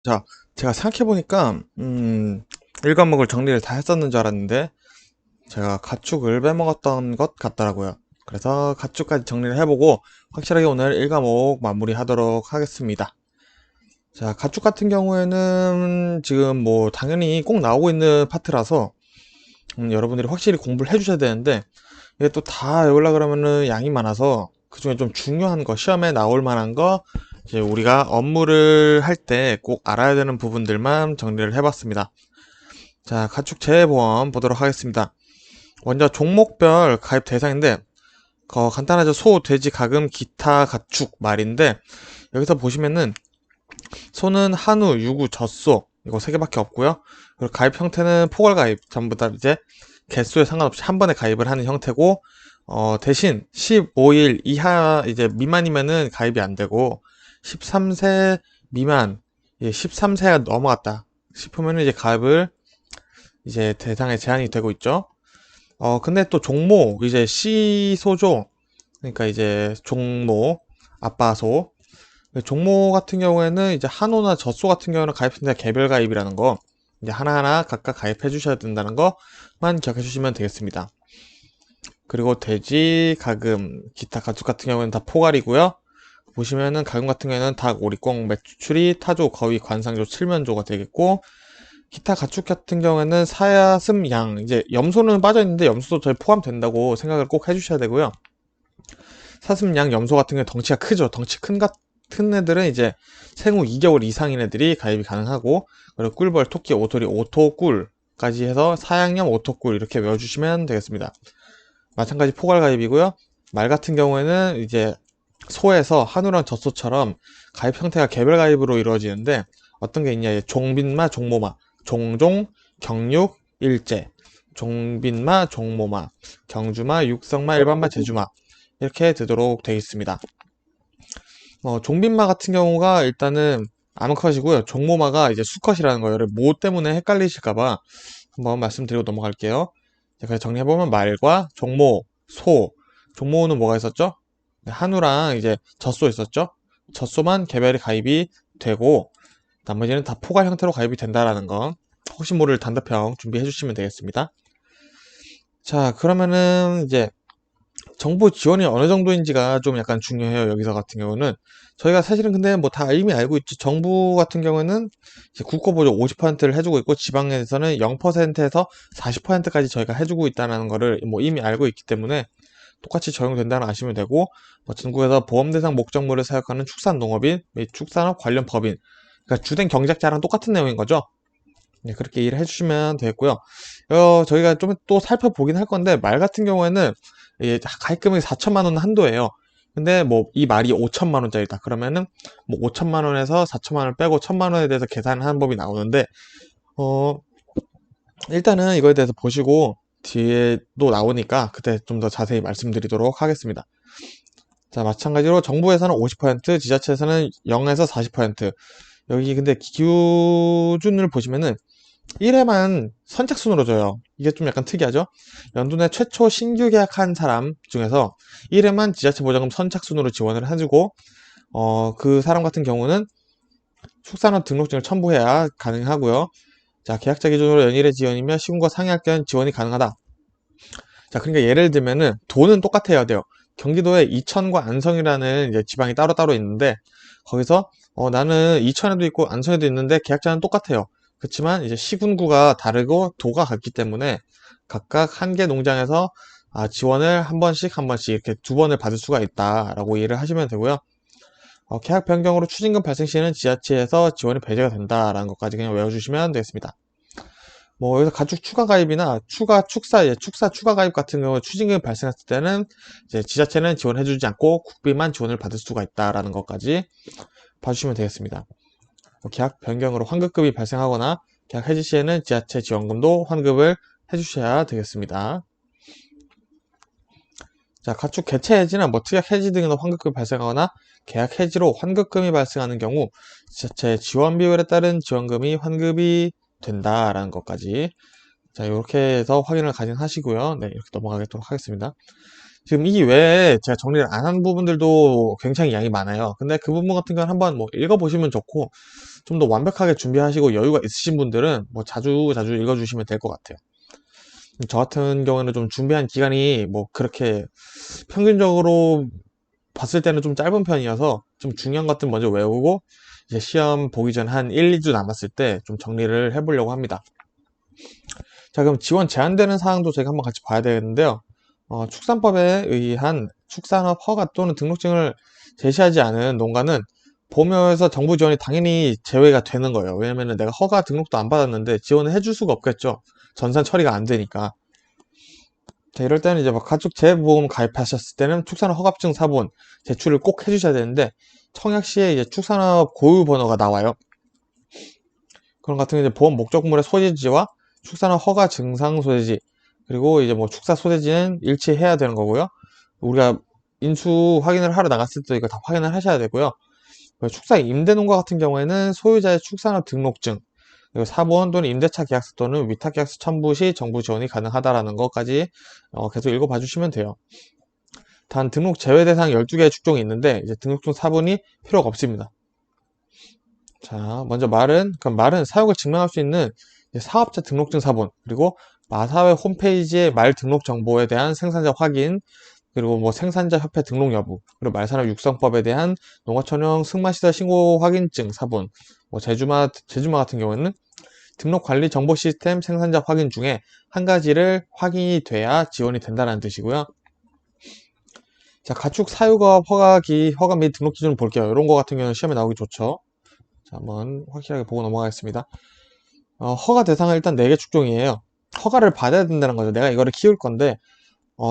자, 제가 생각해보니까, 일과목을 정리를 다 했었는 줄 알았는데, 제가 가축을 빼먹었던 것 같더라고요. 그래서 가축까지 정리를 해보고, 확실하게 오늘 일과목 마무리하도록 하겠습니다. 자, 가축 같은 경우에는 지금 뭐, 당연히 꼭 나오고 있는 파트라서, 여러분들이 확실히 공부를 해주셔야 되는데, 이게 또 다 외우려 그러면은 양이 많아서, 그 중에 좀 중요한 거, 시험에 나올 만한 거, 이제 우리가 업무를 할 때 꼭 알아야 되는 부분들만 정리를 해봤습니다. 자, 가축 재보험 보도록 하겠습니다. 먼저 종목별 가입 대상인데, 간단하죠. 소, 돼지, 가금, 기타, 가축 말인데, 여기서 보시면은 소는 한우, 유구, 젖소 이거 세 개밖에 없고요. 그리고 가입 형태는 포괄 가입 전부 다 이제 개수에 상관없이 한 번에 가입을 하는 형태고, 대신 15일 이하 이제 미만이면은 가입이 안 되고 13세 미만, 13세가 넘어갔다 싶으면 이제 가입을 이제 대상에 제한이 되고 있죠. 근데 또 종모 이제 C소죠. 그러니까 이제 종모 아빠소 종모 같은 경우에는 이제 한우나 젖소 같은 경우는 가입했는데 개별 가입이라는 거 이제 하나하나 각각 가입해 주셔야 된다는 거만 기억해 주시면 되겠습니다. 그리고 돼지, 가금, 기타 가축 같은 경우에는 다 포괄이고요. 보시면은 가금 같은 경우에는 닭, 오리, 꿩, 메추리, 타조, 거위, 관상조, 칠면조가 되겠고 기타 가축 같은 경우에는 사야, 슴, 양 이제 염소는 빠져있는데 염소도 저희 포함된다고 생각을 꼭 해주셔야 되고요. 사슴, 양, 염소 같은 경우에 덩치가 크죠. 덩치 큰 애들은 이제 생후 2개월 이상인 애들이 가입이 가능하고 그리고 꿀벌, 토끼, 오토리, 오토꿀까지 해서 사양염, 오토꿀 이렇게 외워주시면 되겠습니다. 마찬가지 포괄 가입이고요. 말 같은 경우에는 이제 소에서 한우랑 젖소처럼 가입 형태가 개별 가입으로 이루어지는데 어떤 게 있냐? 종빈마, 종모마, 종종, 경육, 일제, 종빈마, 종모마, 경주마, 육성마, 일반마, 제주마 이렇게 되도록 되어 있습니다. 종빈마 같은 경우가 일단은 암컷이고요. 종모마가 이제 수컷이라는 거예요. 모 때문에 헷갈리실까봐 한번 말씀드리고 넘어갈게요. 제가 정리해보면 말과 종모, 소, 종모는 뭐가 있었죠? 네, 한우랑 이제 젖소 있었죠? 젖소만 개별이 가입이 되고 나머지는 다 포괄 형태로 가입이 된다라는 거 혹시 모를 단답형 준비해 주시면 되겠습니다. 자, 그러면은 이제 정부 지원이 어느 정도인지가 좀 약간 중요해요. 여기서 같은 경우는 저희가 사실은 근데 뭐 다 이미 알고 있죠. 정부 같은 경우는 이제 국고보조 50%를 해주고 있고 지방에서는 0%에서 40%까지 저희가 해주고 있다는 거를 뭐 이미 알고 있기 때문에 똑같이 적용된다는 아시면 되고 전국에서 보험 대상 목적물을 사육하는 축산농업인 및 축산업 관련 법인 그러니까 주된 경작자랑 똑같은 내용인 거죠. 네, 그렇게 이해를 해주시면 되겠고요. 저희가 좀 또 살펴보긴 할 건데 말 같은 경우에는 가입 금액이 4천만 원 한도예요. 근데 뭐 이 말이 5천만 원짜리다 그러면은 뭐 5천만 원에서 4천만 원을 빼고 1천만 원에 대해서 계산하는 법이 나오는데 어 일단은 이거에 대해서 보시고 뒤에도 나오니까 그때 좀 더 자세히 말씀드리도록 하겠습니다. 자, 마찬가지로 정부에서는 50%, 지자체에서는 0에서 40%. 여기 근데 기준을 보시면은 1회만 선착순으로 줘요. 이게 좀 약간 특이하죠? 연도 내 최초 신규 계약한 사람 중에서 1회만 지자체 보장금 선착순으로 지원을 해주고, 그 사람 같은 경우는 축산업 등록증을 첨부해야 가능하고요. 자, 계약자 기준으로 연일의 지원이며 시군과 상의할 때는 지원이 가능하다. 자, 그러니까 예를 들면은 돈은 똑같아야 돼요. 경기도에 이천과 안성이라는 이제 지방이 따로따로 있는데 거기서 나는 이천에도 있고 안성에도 있는데 계약자는 똑같아요. 그렇지만 이제 시군구가 다르고 도가 같기 때문에 각각 한 개 농장에서 지원을 한 번씩 한 번씩 이렇게 두 번을 받을 수가 있다라고 이해를 하시면 되고요. 계약 변경으로 추징금 발생 시에는 지자체에서 지원이 배제가 된다라는 것까지 그냥 외워주시면 되겠습니다. 뭐 여기서 가축 추가 가입이나 축사 추가 가입 같은 경우 추징금이 발생했을 때는 이제 지자체는 지원해주지 않고 국비만 지원을 받을 수가 있다라는 것까지 봐주시면 되겠습니다. 계약 변경으로 환급금이 발생하거나 계약 해지 시에는 지자체 지원금도 환급을 해주셔야 되겠습니다. 자, 가축 개체 해지나 뭐 특약 해지 등에서 환급금이 발생하거나 계약 해지로 환급금이 발생하는 경우 지자체 지원 비율에 따른 지원금이 환급이 된다라는 것까지 자, 이렇게 해서 확인을 가진하시고요. 네, 이렇게 넘어가도록 하겠습니다. 지금 이 외에 제가 정리를 안 한 부분들도 굉장히 양이 많아요. 근데 그 부분 같은 건 한번 뭐 읽어보시면 좋고, 좀 더 완벽하게 준비하시고 여유가 있으신 분들은 뭐 자주 읽어주시면 될 것 같아요. 저 같은 경우에는 좀 준비한 기간이 뭐 그렇게 평균적으로 봤을 때는 좀 짧은 편이어서 좀 중요한 것들 먼저 외우고 이제 시험 보기 전 한 1, 2주 남았을 때 좀 정리를 해보려고 합니다. 자, 그럼 지원 제한되는 사항도 저희가 한번 같이 봐야 되는데요. 축산법에 의한 축산업 허가 또는 등록증을 제시하지 않은 농가는 보험료에서 정부 지원이 당연히 제외가 되는 거예요. 왜냐면은 내가 허가 등록도 안 받았는데 지원을 해줄 수가 없겠죠. 전산 처리가 안 되니까. 자, 이럴 때는 이제 막 가축 재보험 가입하셨을 때는 축산업 허가증 사본 제출을 꼭 해주셔야 되는데 청약 시에 이제 축산업 고유 번호가 나와요. 그런 같은 이제 보험 목적물의 소재지와 축산업 허가 증상 소재지 그리고 이제 뭐 축사 소재지는 일치해야 되는 거고요. 우리가 인수 확인을 하러 나갔을 때 이거 다 확인을 하셔야 되고요. 축사 임대농가 같은 경우에는 소유자의 축산업 등록증 그리고 사본 또는 임대차 계약서 또는 위탁 계약서 첨부 시 정부 지원이 가능하다라는 것까지 계속 읽어봐 주시면 돼요. 단 등록 제외 대상 12개의 축종이 있는데 이제 등록증 사본이 필요가 없습니다. 자, 먼저 그럼 말은 사육을 증명할 수 있는 사업자 등록증 사본, 그리고 마사회 홈페이지의 말 등록 정보에 대한 생산자 확인, 그리고 뭐 생산자 협회 등록 여부, 그리고 말산업 육성법에 대한 농가촌형 승마시설 신고 확인증 사본, 뭐 제주마 같은 경우에는 등록관리 정보 시스템 생산자 확인 중에 한 가지를 확인이 돼야 지원이 된다는 뜻이고요. 자, 가축 사육업 허가 및 등록 기준을 볼게요. 이런 거 같은 경우는 시험에 나오기 좋죠. 자, 한번 확실하게 보고 넘어가겠습니다. 허가 대상은 일단 4개 축종이에요. 허가를 받아야 된다는 거죠. 내가 이거를 키울 건데,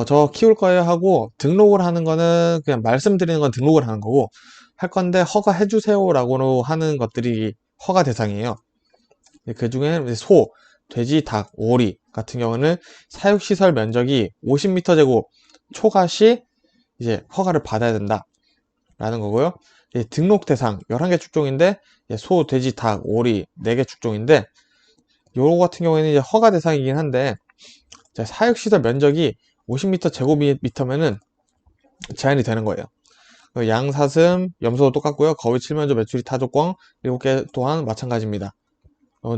저 키울 거예요 하고 등록을 하는 거는 그냥 말씀드리는 건 등록을 하는 거고, 할 건데 허가해 주세요 라고 하는 것들이 허가 대상이에요. 그 중에 소, 돼지, 닭, 오리 같은 경우는 사육시설 면적이 50m 제곱 초과 시 이제 허가를 받아야 된다 라는 거고요. 등록 대상 11개 축종인데 소, 돼지, 닭, 오리 4개 축종인데 요거 같은 경우에는 이제 허가 대상이긴 한데 사육시설 면적이 50m 제곱미터면은 제한이 되는 거예요. 양, 사슴, 염소도 똑같고요. 거위, 칠면조, 메추리, 타조광 7개 또한 마찬가지입니다.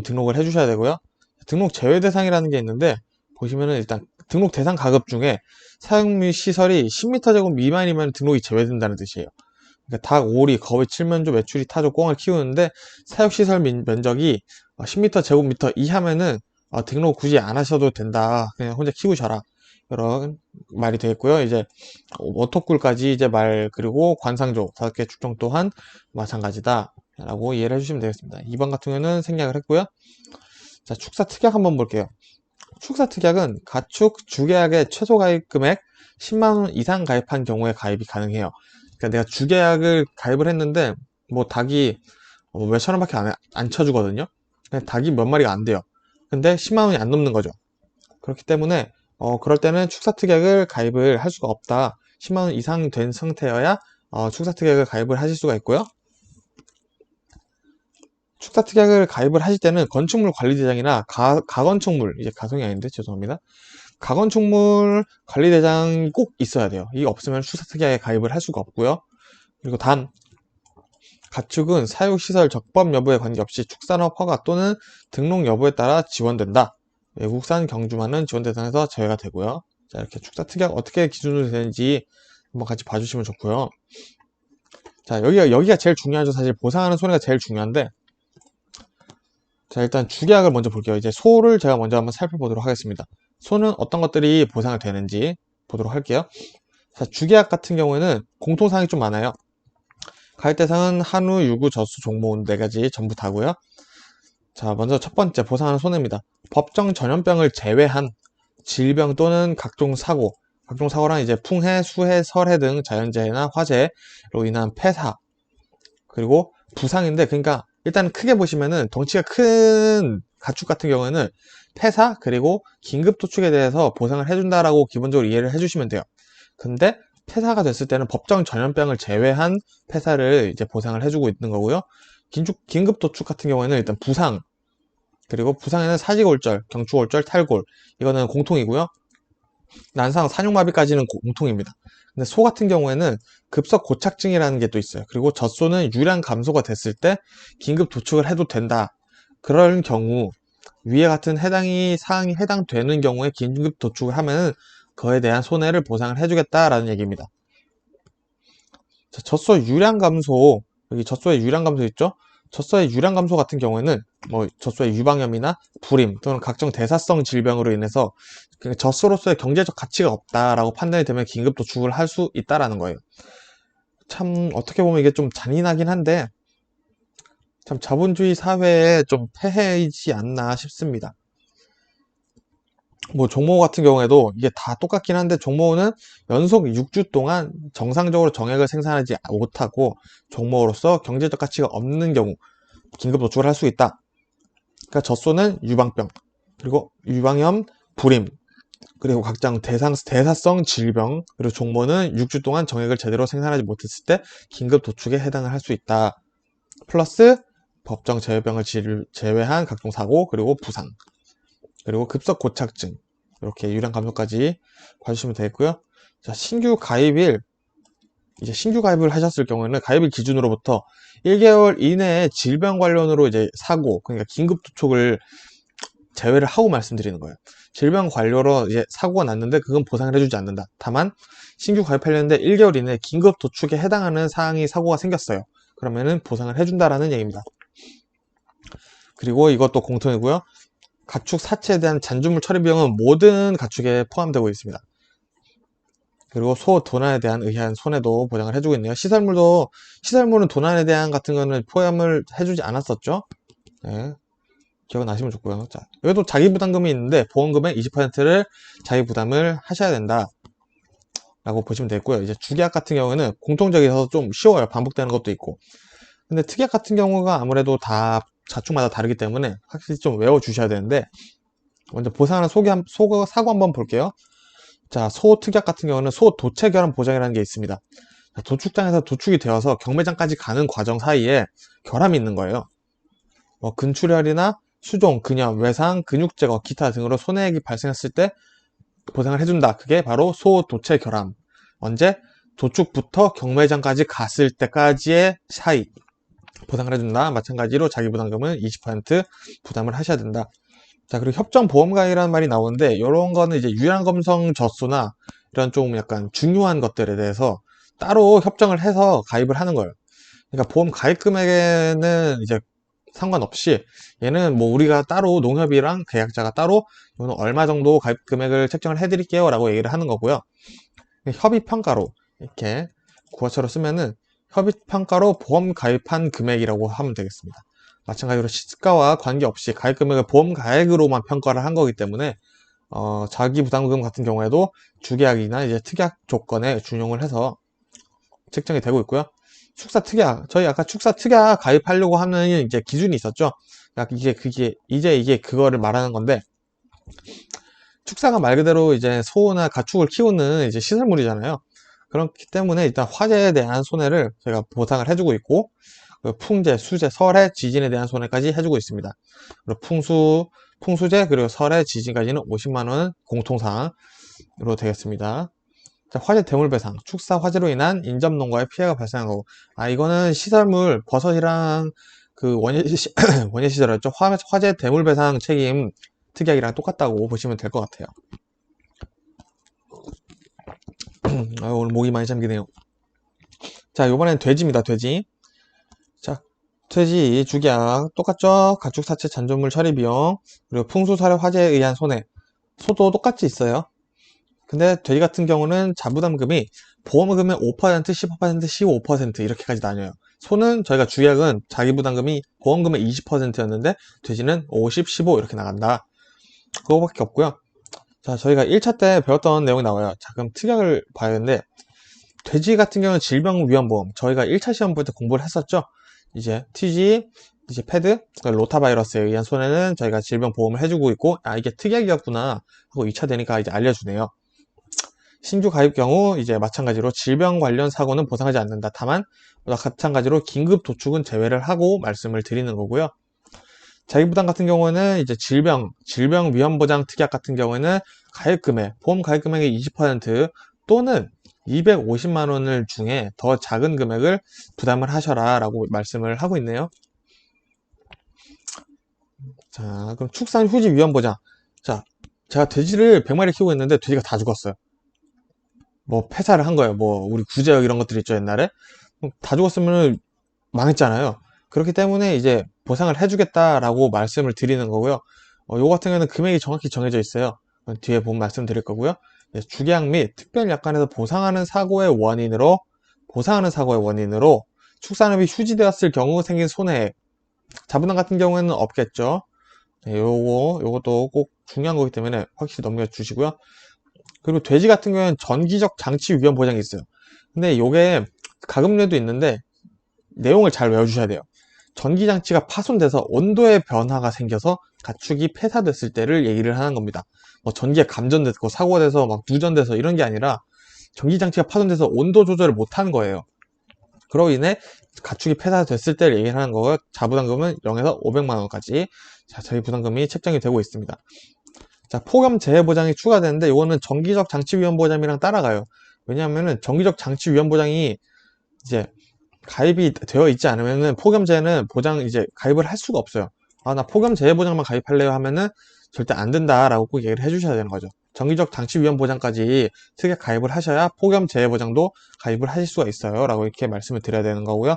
등록을 해주셔야 되고요. 등록 제외 대상이라는 게 있는데 보시면은 일단 등록 대상 가급 중에 사육 및 시설이 10m 제곱 미만이면 등록이 제외된다는 뜻이에요. 그러니까 닭, 오리, 거위, 칠면조, 메추리, 타조, 꿩을 키우는데 사육시설 면적이 10m 제곱미터 이하면은 등록 굳이 안 하셔도 된다. 그냥 혼자 키우셔라. 이런 말이 되겠고요. 이제 워터꿀까지 이제 그리고 관상조 5개 축종 또한 마찬가지다. 라고 이해를 해주시면 되겠습니다. 2번 같은 경우는 생략을 했고요. 자, 축사 특약 한번 볼게요. 축사 특약은 가축 주계약의 최소 가입 금액 10만원 이상 가입한 경우에 가입이 가능해요. 그러니까 내가 주계약을 가입을 했는데 뭐 닭이 몇천 원밖에 안 쳐주거든요. 닭이 몇 마리가 안 돼요. 근데 10만 원이 안 넘는 거죠. 그렇기 때문에 그럴 때는 축사특약을 가입을 할 수가 없다. 10만 원 이상 된 상태여야 축사특약을 가입을 하실 수가 있고요. 축사특약을 가입을 하실 때는 건축물 관리대장이나 가건축물, 이제 가성이 아닌데 죄송합니다. 가건축물 관리대장이 꼭 있어야 돼요. 이게 없으면 축사특약에 가입을 할 수가 없고요. 그리고 단 가축은 사육시설 적법 여부에 관계없이 축산업 허가 또는 등록 여부에 따라 지원된다. 외국산 경주만은 지원 대상에서 제외가 되고요. 자, 이렇게 축사 특약 어떻게 기준으로 되는지 한번 같이 봐주시면 좋고요. 자, 여기가 제일 중요하죠. 사실 보상하는 손해가 제일 중요한데, 자, 일단 주계약을 먼저 볼게요. 이제 소를 제가 먼저 한번 살펴보도록 하겠습니다. 소는 어떤 것들이 보상이 되는지 보도록 할게요. 자, 주계약 같은 경우에는 공통사항이 좀 많아요. 가입 대상은 한우, 유구, 젖소, 종모 4가지 전부 다고요. 자, 먼저 첫 번째 보상하는 손해입니다. 법정 전염병을 제외한 질병 또는 각종 사고랑 이제 풍해, 수해, 설해 등 자연재해나 화재로 인한 폐사, 그리고 부상인데, 그러니까 일단 크게 보시면은 덩치가 큰 가축 같은 경우에는 폐사 그리고 긴급 도축에 대해서 보상을 해준다라고 기본적으로 이해를 해주시면 돼요. 근데 폐사가 됐을 때는 법정 전염병을 제외한 폐사를 이제 보상을 해주고 있는 거고요. 긴급 도축 같은 경우에는 일단 부상, 그리고 부상에는 사지골절, 경추골절, 탈골 이거는 공통이고요. 난상, 산육마비까지는 공통입니다. 근데 소 같은 경우에는 급성 고착증이라는 게 또 있어요. 그리고 젖소는 유량 감소가 됐을 때 긴급 도축을 해도 된다. 그럴 경우 위에 같은 사항이 해당되는 경우에 긴급 도축을 하면 그에 대한 손해를 보상을 해주겠다라는 얘기입니다. 자, 젖소 유량 감소, 여기 젖소의 유량 감소 있죠? 젖소의 유량 감소 같은 경우에는 뭐 젖소의 유방염이나 불임 또는 각종 대사성 질병으로 인해서 젖소로서의 경제적 가치가 없다라고 판단이 되면 긴급 도축을 할 수 있다라는 거예요. 참 어떻게 보면 이게 좀 잔인하긴 한데 참 자본주의 사회에 좀 폐해이지 않나 싶습니다. 뭐 종모 같은 경우에도 이게 다 똑같긴 한데 종모는 연속 6주 동안 정상적으로 정액을 생산하지 못하고 종모로서 경제적 가치가 없는 경우 긴급 도축을 할 수 있다. 그러니까 젖소는 유방병, 그리고 유방염, 불임, 그리고 각종 대사성 질병, 그리고 종모는 6주 동안 정액을 제대로 생산하지 못했을 때 긴급 도축에 해당을 할 수 있다. 플러스 법정 재해병을 제외한 각종 사고, 그리고 부상, 그리고 급성 고착증, 이렇게 유량 감소까지 봐주시면 되겠고요. 자, 신규 가입을 하셨을 경우에는 가입일 기준으로부터 1개월 이내에 질병 관련으로 이제 사고, 그러니까 긴급 도축을 제외를 하고 말씀드리는 거예요. 질병 관료로 이제 사고가 났는데 그건 보상을 해주지 않는다. 다만 신규 가입하려는데 1개월 이내에 긴급 도축에 해당하는 사고가 생겼어요. 그러면은 보상을 해준다라는 얘기입니다. 그리고 이것도 공통이고요. 가축 사체에 대한 잔주물 처리 비용은 모든 가축에 포함되고 있습니다. 그리고 소 도난에 대한 의아한 손해도 보장을 해주고 있네요. 시설물은 도난에 대한 같은 거는 포함을 해주지 않았었죠. 네. 기억나시면 좋고요. 자, 여기도 자기부담금이 있는데 보험금의 20%를 자기부담을 하셔야 된다 라고 보시면 되고요. 이제 주계약 같은 경우에는 공통적이어서 좀 쉬워요. 반복되는 것도 있고. 근데 특약 같은 경우가 아무래도 다 자축마다 다르기 때문에 확실히 좀 외워주셔야 되는데, 먼저 보상하는 사고 한번 볼게요. 자, 소 특약 같은 경우는 소 도체 결함 보장이라는 게 있습니다. 자, 도축장에서 도축이 되어서 경매장까지 가는 과정 사이에 결함이 있는 거예요. 뭐 근출혈이나 수종, 근염, 외상, 근육 제거, 기타 등으로 손해액이 발생했을 때 보상을 해준다. 그게 바로 소 도체 결함. 언제? 도축부터 경매장까지 갔을 때까지의 사이 보상을 해준다. 마찬가지로 자기부담금은 20% 부담을 하셔야 된다. 자, 그리고 협정보험가입이라는 말이 나오는데 이런 거는 이제 유량검성 젖소나 이런 좀 약간 중요한 것들에 대해서 따로 협정을 해서 가입을 하는 거예요. 그러니까 보험 가입 금액에는 이제 상관없이 얘는 뭐 우리가 따로 농협이랑 계약자가 따로 이거는 얼마 정도 가입 금액을 책정을 해드릴게요 라고 얘기를 하는 거고요. 협의평가로 이렇게 구어체로 쓰면은 협의평가로 보험 가입한 금액이라고 하면 되겠습니다. 마찬가지로 시가와 관계없이 가입 금액을 보험 가액으로만 평가를 한 거기 때문에 자기부담금 같은 경우에도 주계약이나 이제 특약 조건에 준용을 해서 책정이 되고 있고요. 축사 특약, 저희 아까 축사 특약 가입하려고 하는 이제 기준이 있었죠. 이제 그거를 말하는 건데, 축사가 말 그대로 이제 소나 가축을 키우는 이제 시설물이잖아요. 그렇기 때문에 일단 화재에 대한 손해를 저희가 보상을 해주고 있고, 풍재, 수재, 설해, 지진에 대한 손해까지 해주고 있습니다. 그리고 풍수재, 그리고 설해, 지진까지는 50만원 공통사항으로 되겠습니다. 자, 화재 대물배상, 축사 화재로 인한 인접농가에 피해가 발생한 거고, 이거는 시설물, 버섯이랑 그 원예 시설이었죠. 화재 대물배상 책임 특약이랑 똑같다고 보시면 될 것 같아요. 오늘 목이 많이 잠기네요. 자, 이번엔 돼지입니다. 돼지. 자, 돼지 주계약 똑같죠? 가축 사체 잔존물 처리 비용, 그리고 풍수 사례 화재에 의한 손해. 소도 똑같이 있어요. 근데 돼지 같은 경우는 자부담금이 보험금의 5%, 15%, 15% 이렇게까지 나뉘어요. 소는 저희가 주계약은 자기부담금이 보험금의 20%였는데 돼지는 50, 15 이렇게 나간다. 그거밖에 없고요. 자, 저희가 1차 때 배웠던 내용이 나와요. 자, 그럼 특약을 봐야 되는데, 돼지 같은 경우는 질병위험보험, 저희가 1차 시험 볼 때 공부를 했었죠. 이제 TG, 이제 패드, 로타바이러스에 의한 손해는 저희가 질병보험을 해주고 있고, 이게 특약이었구나 하고 2차 되니까 이제 알려주네요. 신규 가입 경우 이제 마찬가지로 질병 관련 사고는 보상하지 않는다. 다만 마찬가지로 긴급 도축은 제외를 하고 말씀을 드리는 거고요. 자기부담 같은 경우는 이제 질병위험보장 특약 같은 경우에는 가입금액, 보험 가입금액의 20% 또는 250만 원을 중에 더 작은 금액을 부담을 하셔라 라고 말씀을 하고 있네요. 자, 그럼 축산 휴지 위험 보장. 자, 제가 돼지를 100마리 키우고 있는데 돼지가 다 죽었어요. 뭐 폐사를 한 거예요. 뭐 우리 구제역 이런 것들 있죠, 옛날에. 다 죽었으면 망했잖아요. 그렇기 때문에 이제 보상을 해주겠다라고 말씀을 드리는 거고요. 요거 같은 경우는 금액이 정확히 정해져 있어요. 뒤에 보면 말씀드릴 거고요. 주계약 및 특별약관에서 보상하는 사고의 원인으로 축산업이 휴지되었을 경우 생긴 손해액, 자부담 같은 경우에는 없겠죠. 네, 요것도 꼭 중요한 거기 때문에 확실히 넘겨주시고요. 그리고 돼지 같은 경우에는 전기적 장치 위험 보장이 있어요. 근데 요게 가급류에도 있는데 내용을 잘 외워주셔야 돼요. 전기장치가 파손돼서 온도의 변화가 생겨서 가축이 폐사됐을 때를 얘기를 하는 겁니다. 뭐 전기가 감전됐고 사고가 돼서 막 누전돼서 이런 게 아니라 전기장치가 파손돼서 온도 조절을 못하는 거예요. 그로 인해 가축이 폐사됐을 때를 얘기를 하는 거고요. 자부담금은 0에서 500만 원까지 저희 부담금이 책정이 되고 있습니다. 자, 폭염 재해 보장이 추가되는데 이거는 정기적 장치 위험 보장이랑 따라가요. 왜냐하면은 정기적 장치 위험 보장이 이제 가입이 되어 있지 않으면은 폭염재해는 보장 이제 가입을 할 수가 없어요. 나 폭염재해 보장만 가입할래요 하면은 절대 안 된다라고 꼭 얘기를 해주셔야 되는 거죠. 정기적 장치 위험 보장까지 특약 가입을 하셔야 폭염재해 보장도 가입을 하실 수가 있어요 라고 이렇게 말씀을 드려야 되는 거고요.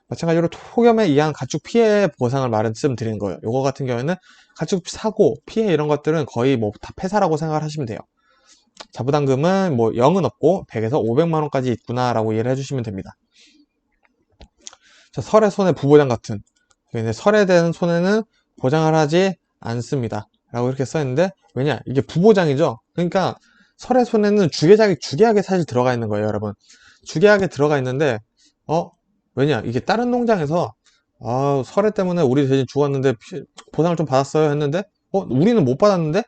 마찬가지로 폭염에 의한 가축 피해 보상을 말씀드리는 거예요. 요거 같은 경우에는 가축 사고, 피해 이런 것들은 거의 뭐 다 폐사라고 생각을 하시면 돼요. 자부담금은 뭐 0은 없고 100에서 500만 원까지 있구나 라고 이해를 해주시면 됩니다. 자, 설의 손해 부보장 같은 설에 대한 손해는 보장을 하지 않습니다 라고 이렇게 써있는데, 왜냐 이게 부보장이죠. 그러니까 설의 손해는 주계약에 사실 들어가 있는 거예요, 여러분. 주계약에 들어가 있는데 왜냐 이게 다른 농장에서 설해 때문에 우리 돼지 죽었는데 보상을 좀 받았어요 했는데 우리는 못 받았는데,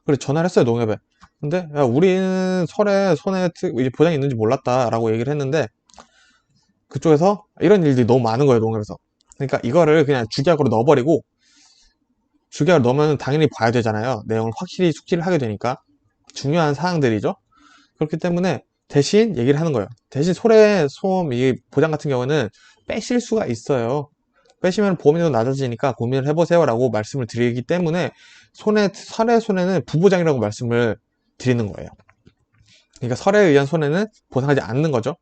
그래 전화를 했어요 농협에. 근데 야, 우리는 설에 손해 보장이 있는지 몰랐다 라고 얘기를 했는데, 그쪽에서 이런 일들이 너무 많은 거예요, 농협에서. 그러니까 이거를 그냥 주계약으로 넣어버리고, 주계약을 넣으면 당연히 봐야 되잖아요. 내용을 확실히 숙지를 하게 되니까. 중요한 사항들이죠. 그렇기 때문에 대신 얘기를 하는 거예요. 대신 소음 이 보장 같은 경우는 빼실 수가 있어요. 빼시면 보험료도 낮아지니까 고민을 해보세요 라고 말씀을 드리기 때문에 설의 손해는 부보장이라고 말씀을 드리는 거예요. 그러니까 설에 의한 손해는 보상하지 않는 거죠.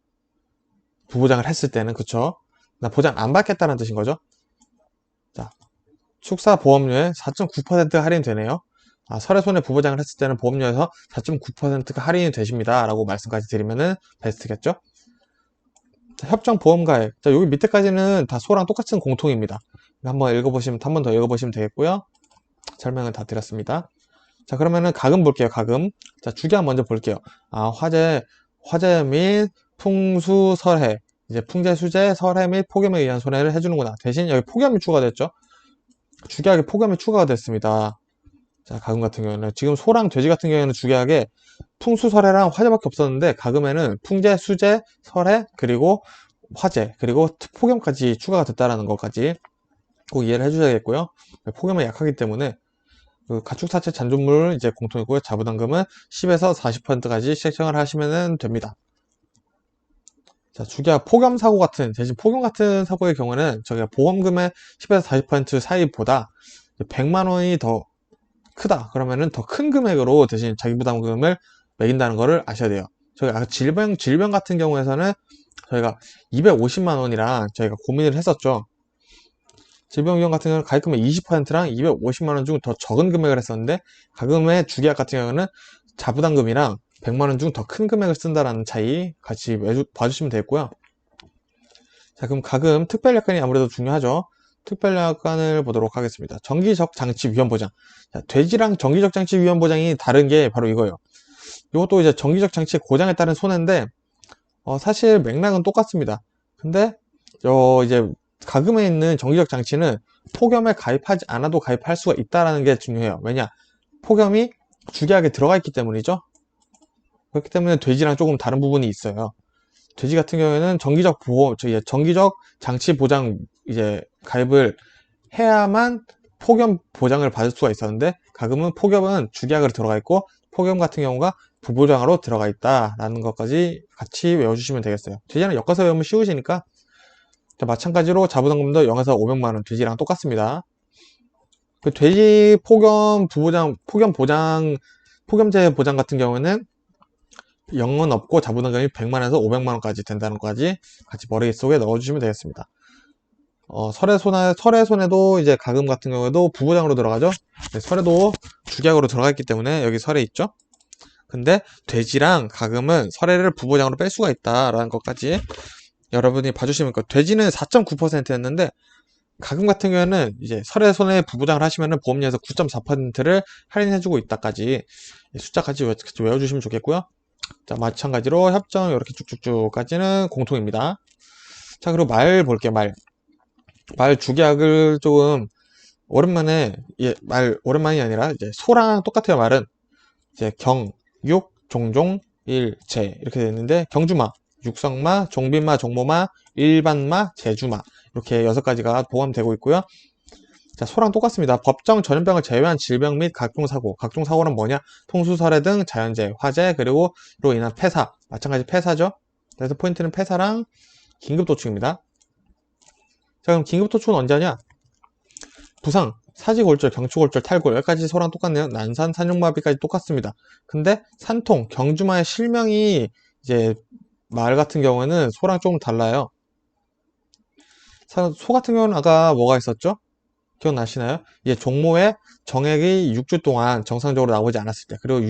부보장을 했을 때는. 그쵸? 나 보장 안 받겠다는 뜻인 거죠. 자, 축사보험료에 4.9% 할인되네요. 설의 손해 부보장을 했을 때는 보험료에서 4.9%가 할인이 되십니다 라고 말씀까지 드리면은 베스트겠죠. 자, 협정보험가액. 자, 여기 밑에까지는 다 소랑 똑같은 공통입니다. 한 번 더 읽어보시면 되겠고요. 설명을 다 드렸습니다. 자, 그러면은 가금 볼게요. 가금. 자, 주계약 먼저 볼게요. 화재 및 풍수 설해, 이제 풍재, 수재, 설해 및 폭염에 의한 손해를 해주는구나. 대신 여기 폭염이 추가됐죠. 주계약에 폭염이 추가가 됐습니다. 자, 가금 같은 경우는 지금 소랑 돼지 같은 경우에는 주계약에 풍수, 설해랑 화재밖에 없었는데, 가금에는 풍재, 수재, 설해, 그리고 화재, 그리고 폭염까지 추가가 됐다라는 것까지 꼭 이해를 해주셔야겠고요. 폭염은 약하기 때문에 가축 사체 잔존물 이제 공통이고요. 자부담금은 10에서 40%까지 책정을 하시면 됩니다. 자, 주계약 폭염 사고 대신 폭염 같은 사고의 경우는 저희가 보험금의 10에서 40% 사이보다 100만 원이 더 크다 그러면은 더 큰 금액으로 대신 자기부담금을 매긴다는 것을 아셔야 돼요. 저희가 질병 같은 경우에서는 저희가 250만 원이랑 저희가 고민을 했었죠. 질병 위험 같은 경우는 가입금의 20%랑 250만 원 중 더 적은 금액을 했었는데, 가금의 주계약 같은 경우는 자부담금이랑 100만 원 중 더 큰 금액을 쓴다라는 차이 같이 봐주시면 되겠고요. 자, 그럼 가금 특별약관이 아무래도 중요하죠. 특별약관을 보도록 하겠습니다. 정기적 장치 위험 보장. 자, 돼지랑 정기적 장치 위험 보장이 다른 게 바로 이거예요. 이것도 이제 정기적 장치의 고장에 따른 손해인데, 사실 맥락은 똑같습니다. 근데 이제 가금에 있는 정기적 장치는 폭염에 가입하지 않아도 가입할 수가 있다는 게 중요해요. 왜냐? 폭염이 주계약에 들어가 있기 때문이죠. 그렇기 때문에 돼지랑 조금 다른 부분이 있어요. 돼지 같은 경우에는 정기적 장치 보장 이제 가입을 해야만 폭염 보장을 받을 수가 있었는데, 가금은 폭염은 주계약으로 들어가 있고 폭염 같은 경우가 부보장으로 들어가 있다라는 것까지 같이 외워주시면 되겠어요. 돼지는 엮어서 외우면 쉬우시니까. 자, 마찬가지로 자부담금도 0에서 500만원 돼지랑 똑같습니다. 그 돼지 폭염 부보장, 폭염재 보장 같은 경우는 0은 없고 자부담금이 100만원에서 500만원까지 된다는 것까지 같이 머릿속에 넣어주시면 되겠습니다. 설해손에도 이제 가금 같은 경우에도 부보장으로 들어가죠. 네, 설해도 주계약으로 들어가 있기 때문에 여기 설해 있죠. 근데 돼지랑 가금은 설해를 부보장으로 뺄 수가 있다라는 것까지 여러분이 봐주시면 돼지는 4.9%였는데 가금 같은 경우에는 이제 설해손에 부보장을 하시면은 보험료에서 9.4%를 할인해주고 있다까지 숫자까지 외워주시면 좋겠고요. 자, 마찬가지로 협정 이렇게 쭉쭉쭉까지는 공통입니다. 자, 그리고 말 볼게요. 말 주계약을 조금 오랜만에, 오랜만이 아니라 이제 소랑 똑같아요. 말은 이제 경, 육, 종종, 일, 제 이렇게 되어 있는데 경주마, 육성마, 종빈마, 종모마, 일반마, 제주마 이렇게 6가지가 포함되고 있고요. 자, 소랑 똑같습니다. 법정 전염병을 제외한 질병 및 각종 사고. 각종 사고는 뭐냐? 통수설해 등 자연재해, 화재, 그리고 로 인한 폐사. 마찬가지 폐사죠. 그래서 포인트는 폐사랑 긴급도축입니다. 자, 그럼 긴급도축은 언제 하냐? 부상, 사지골절, 경추골절, 탈골 여기까지 소랑 똑같네요. 난산, 산육마비까지 똑같습니다. 근데 산통, 경주마의 실명이 이제 말 같은 경우에는 소랑 조금 달라요. 소 같은 경우는 아까 뭐가 있었죠? 기억나시나요? 이제 종모에 정액이 6주 동안 정상적으로 나오지 않았을 때, 그리고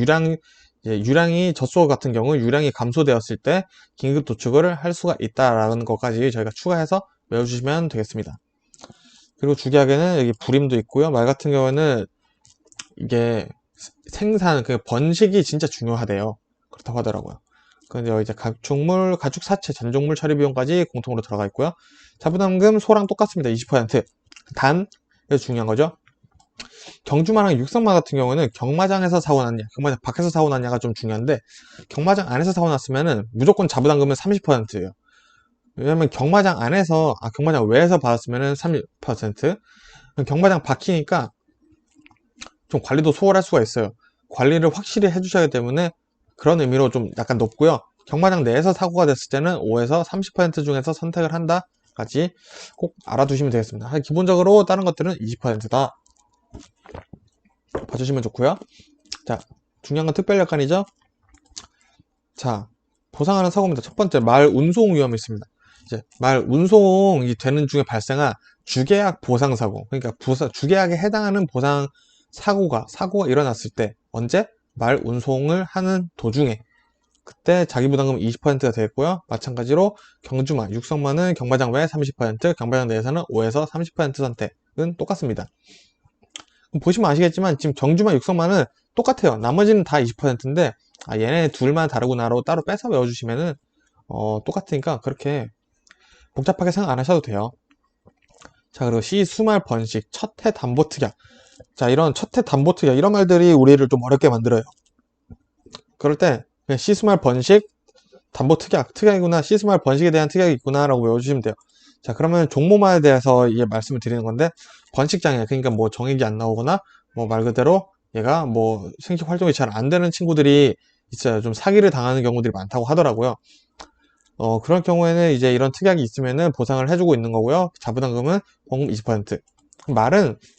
유량이 젖소 같은 경우 유량이 감소되었을 때 긴급 도축을 할 수가 있다라는 것까지 저희가 추가해서 외워주시면 되겠습니다. 그리고 주계약에는 여기 불임도 있고요. 말 같은 경우에는 이게 생산, 그 번식이 진짜 중요하대요. 그렇다고 하더라고요. 근데 여기 이제 가축물, 가축사체, 잔종물 처리 비용까지 공통으로 들어가 있고요. 자부담금 소랑 똑같습니다. 20%. 단, 이거 중요한 거죠. 경주마랑 육성마 같은 경우는 경마장에서 사고 났냐, 경마장 밖에서 사고 났냐가 좀 중요한데, 경마장 안에서 사고 났으면은 무조건 자부담금은 30%예요. 왜냐면 경마장 안에서, 경마장 외에서 받았으면은 30%. 경마장 밖이니까 좀 관리도 소홀할 수가 있어요. 관리를 확실히 해주셔야 하기 때문에 그런 의미로 좀 약간 높고요. 경마장 내에서 사고가 됐을 때는 5에서 30% 중에서 선택을 한다까지 꼭 알아두시면 되겠습니다. 기본적으로 다른 것들은 20%다. 봐주시면 좋고요. 자, 중요한 건 특별약관이죠. 자, 보상하는 사고입니다. 첫 번째, 말 운송 위험이 있습니다. 이제 말 운송이 되는 중에 발생한 주계약 보상 사고, 그러니까 주계약에 해당하는 보상 사고가 일어났을 때 언제? 말 운송을 하는 도중에 그때 자기 부담금 20%가 되겠고요. 마찬가지로 경주마, 육성마는 경마장 외 30%, 경마장 내에서는 5에서 30% 선택은 똑같습니다. 보시면 아시겠지만 지금 경주마, 육성마는 똑같아요. 나머지는 다 20%인데 얘네 둘만 다르구나로 따로 빼서 외워주시면은 똑같으니까 그렇게 복잡하게 생각 안 하셔도 돼요. 자, 그리고 시, 수말, 번식, 첫해 담보 특약. 자, 이런 첫해 담보 특약 이런 말들이 우리를 좀 어렵게 만들어요. 그럴 때 그냥 시, 수말, 번식, 담보 특약이구나, 시, 수말, 번식에 대한 특약이 있구나 라고 외워주시면 돼요. 자, 그러면 종모마에 대해서 이게 말씀을 드리는 건데, 번식장애, 그러니까 뭐 정액이 안 나오거나 뭐 말 그대로 얘가 뭐 생식 활동이 잘 안 되는 친구들이 있어요. 좀 사기를 당하는 경우들이 많다고 하더라고요. 그런 경우에는 이제 이런 특약이 있으면은 보상을 해주고 있는 거고요. 자부담금은 보험금 20%.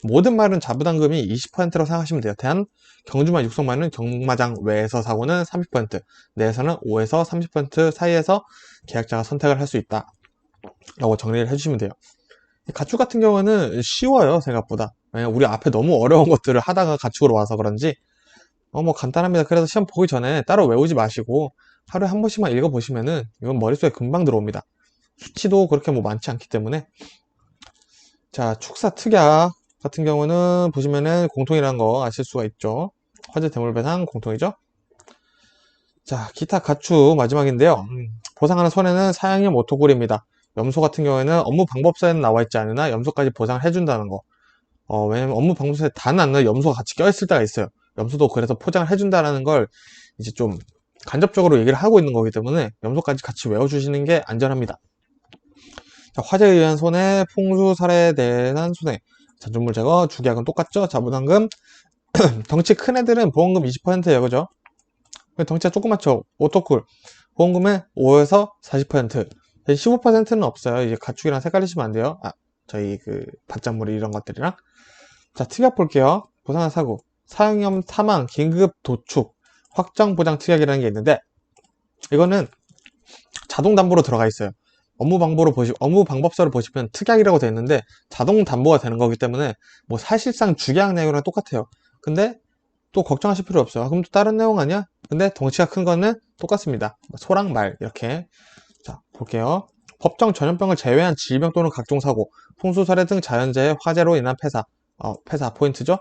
모든 말은 자부담금이 20%라고 생각하시면 돼요. 단, 경주마, 육성마는 경마장 외에서 사고는 30%, 내에서는 5에서 30% 사이에서 계약자가 선택을 할 수 있다 라고 정리를 해주시면 돼요. 가축 같은 경우는 쉬워요, 생각보다. 왜냐면 우리 앞에 너무 어려운 것들을 하다가 가축으로 와서 그런지 뭐 간단합니다. 그래서 시험 보기 전에 따로 외우지 마시고 하루에 한 번씩만 읽어보시면은 이건 머릿속에 금방 들어옵니다. 수치도 그렇게 뭐 많지 않기 때문에. 자, 축사 특약 같은 경우는 보시면은 공통이라는 거 아실 수가 있죠. 화재 대물배상 공통이죠. 자, 기타 가축 마지막인데요. 보상하는 손해는 사양형 오토골입니다. 염소 같은 경우에는 업무 방법서에는 나와 있지 않으나 염소까지 보상을 해준다는 거. 왜냐면 업무 방법서에 단 않는 염소가 같이 껴있을 때가 있어요. 염소도 그래서 포장을 해준다는 걸 이제 좀 간접적으로 얘기를 하고 있는 거기 때문에 염소까지 같이 외워주시는 게 안전합니다. 자, 화재에 의한 손해, 풍수, 살해에 대한 손해, 잔존물 제거, 주계약은 똑같죠? 자부담금 덩치 큰 애들은 보험금 20%예요. 그죠? 덩치가 조그맣죠? 오토쿨. 보험금의 5에서 40%. 15%는 없어요. 이제 가축이랑 색깔이시면 안 돼요. 저희 그 바짝무리 이런 것들이랑. 자, 특약 볼게요. 보상한 사고. 사형염 사망, 긴급 도축, 확정 보장 특약이라는 게 있는데, 이거는 자동 담보로 들어가 있어요. 업무 방법서를 보시면 특약이라고 되어 있는데, 자동 담보가 되는 거기 때문에, 뭐 사실상 주계약 내용이랑 똑같아요. 근데 또 걱정하실 필요 없어요. 그럼 또 다른 내용 아니야? 근데 덩치가 큰 거는 똑같습니다. 소랑 말, 이렇게. 자, 볼게요. 법정 전염병을 제외한 질병 또는 각종 사고, 풍수, 살해 등 자연재해, 화재로 인한 폐사. 폐사 포인트죠?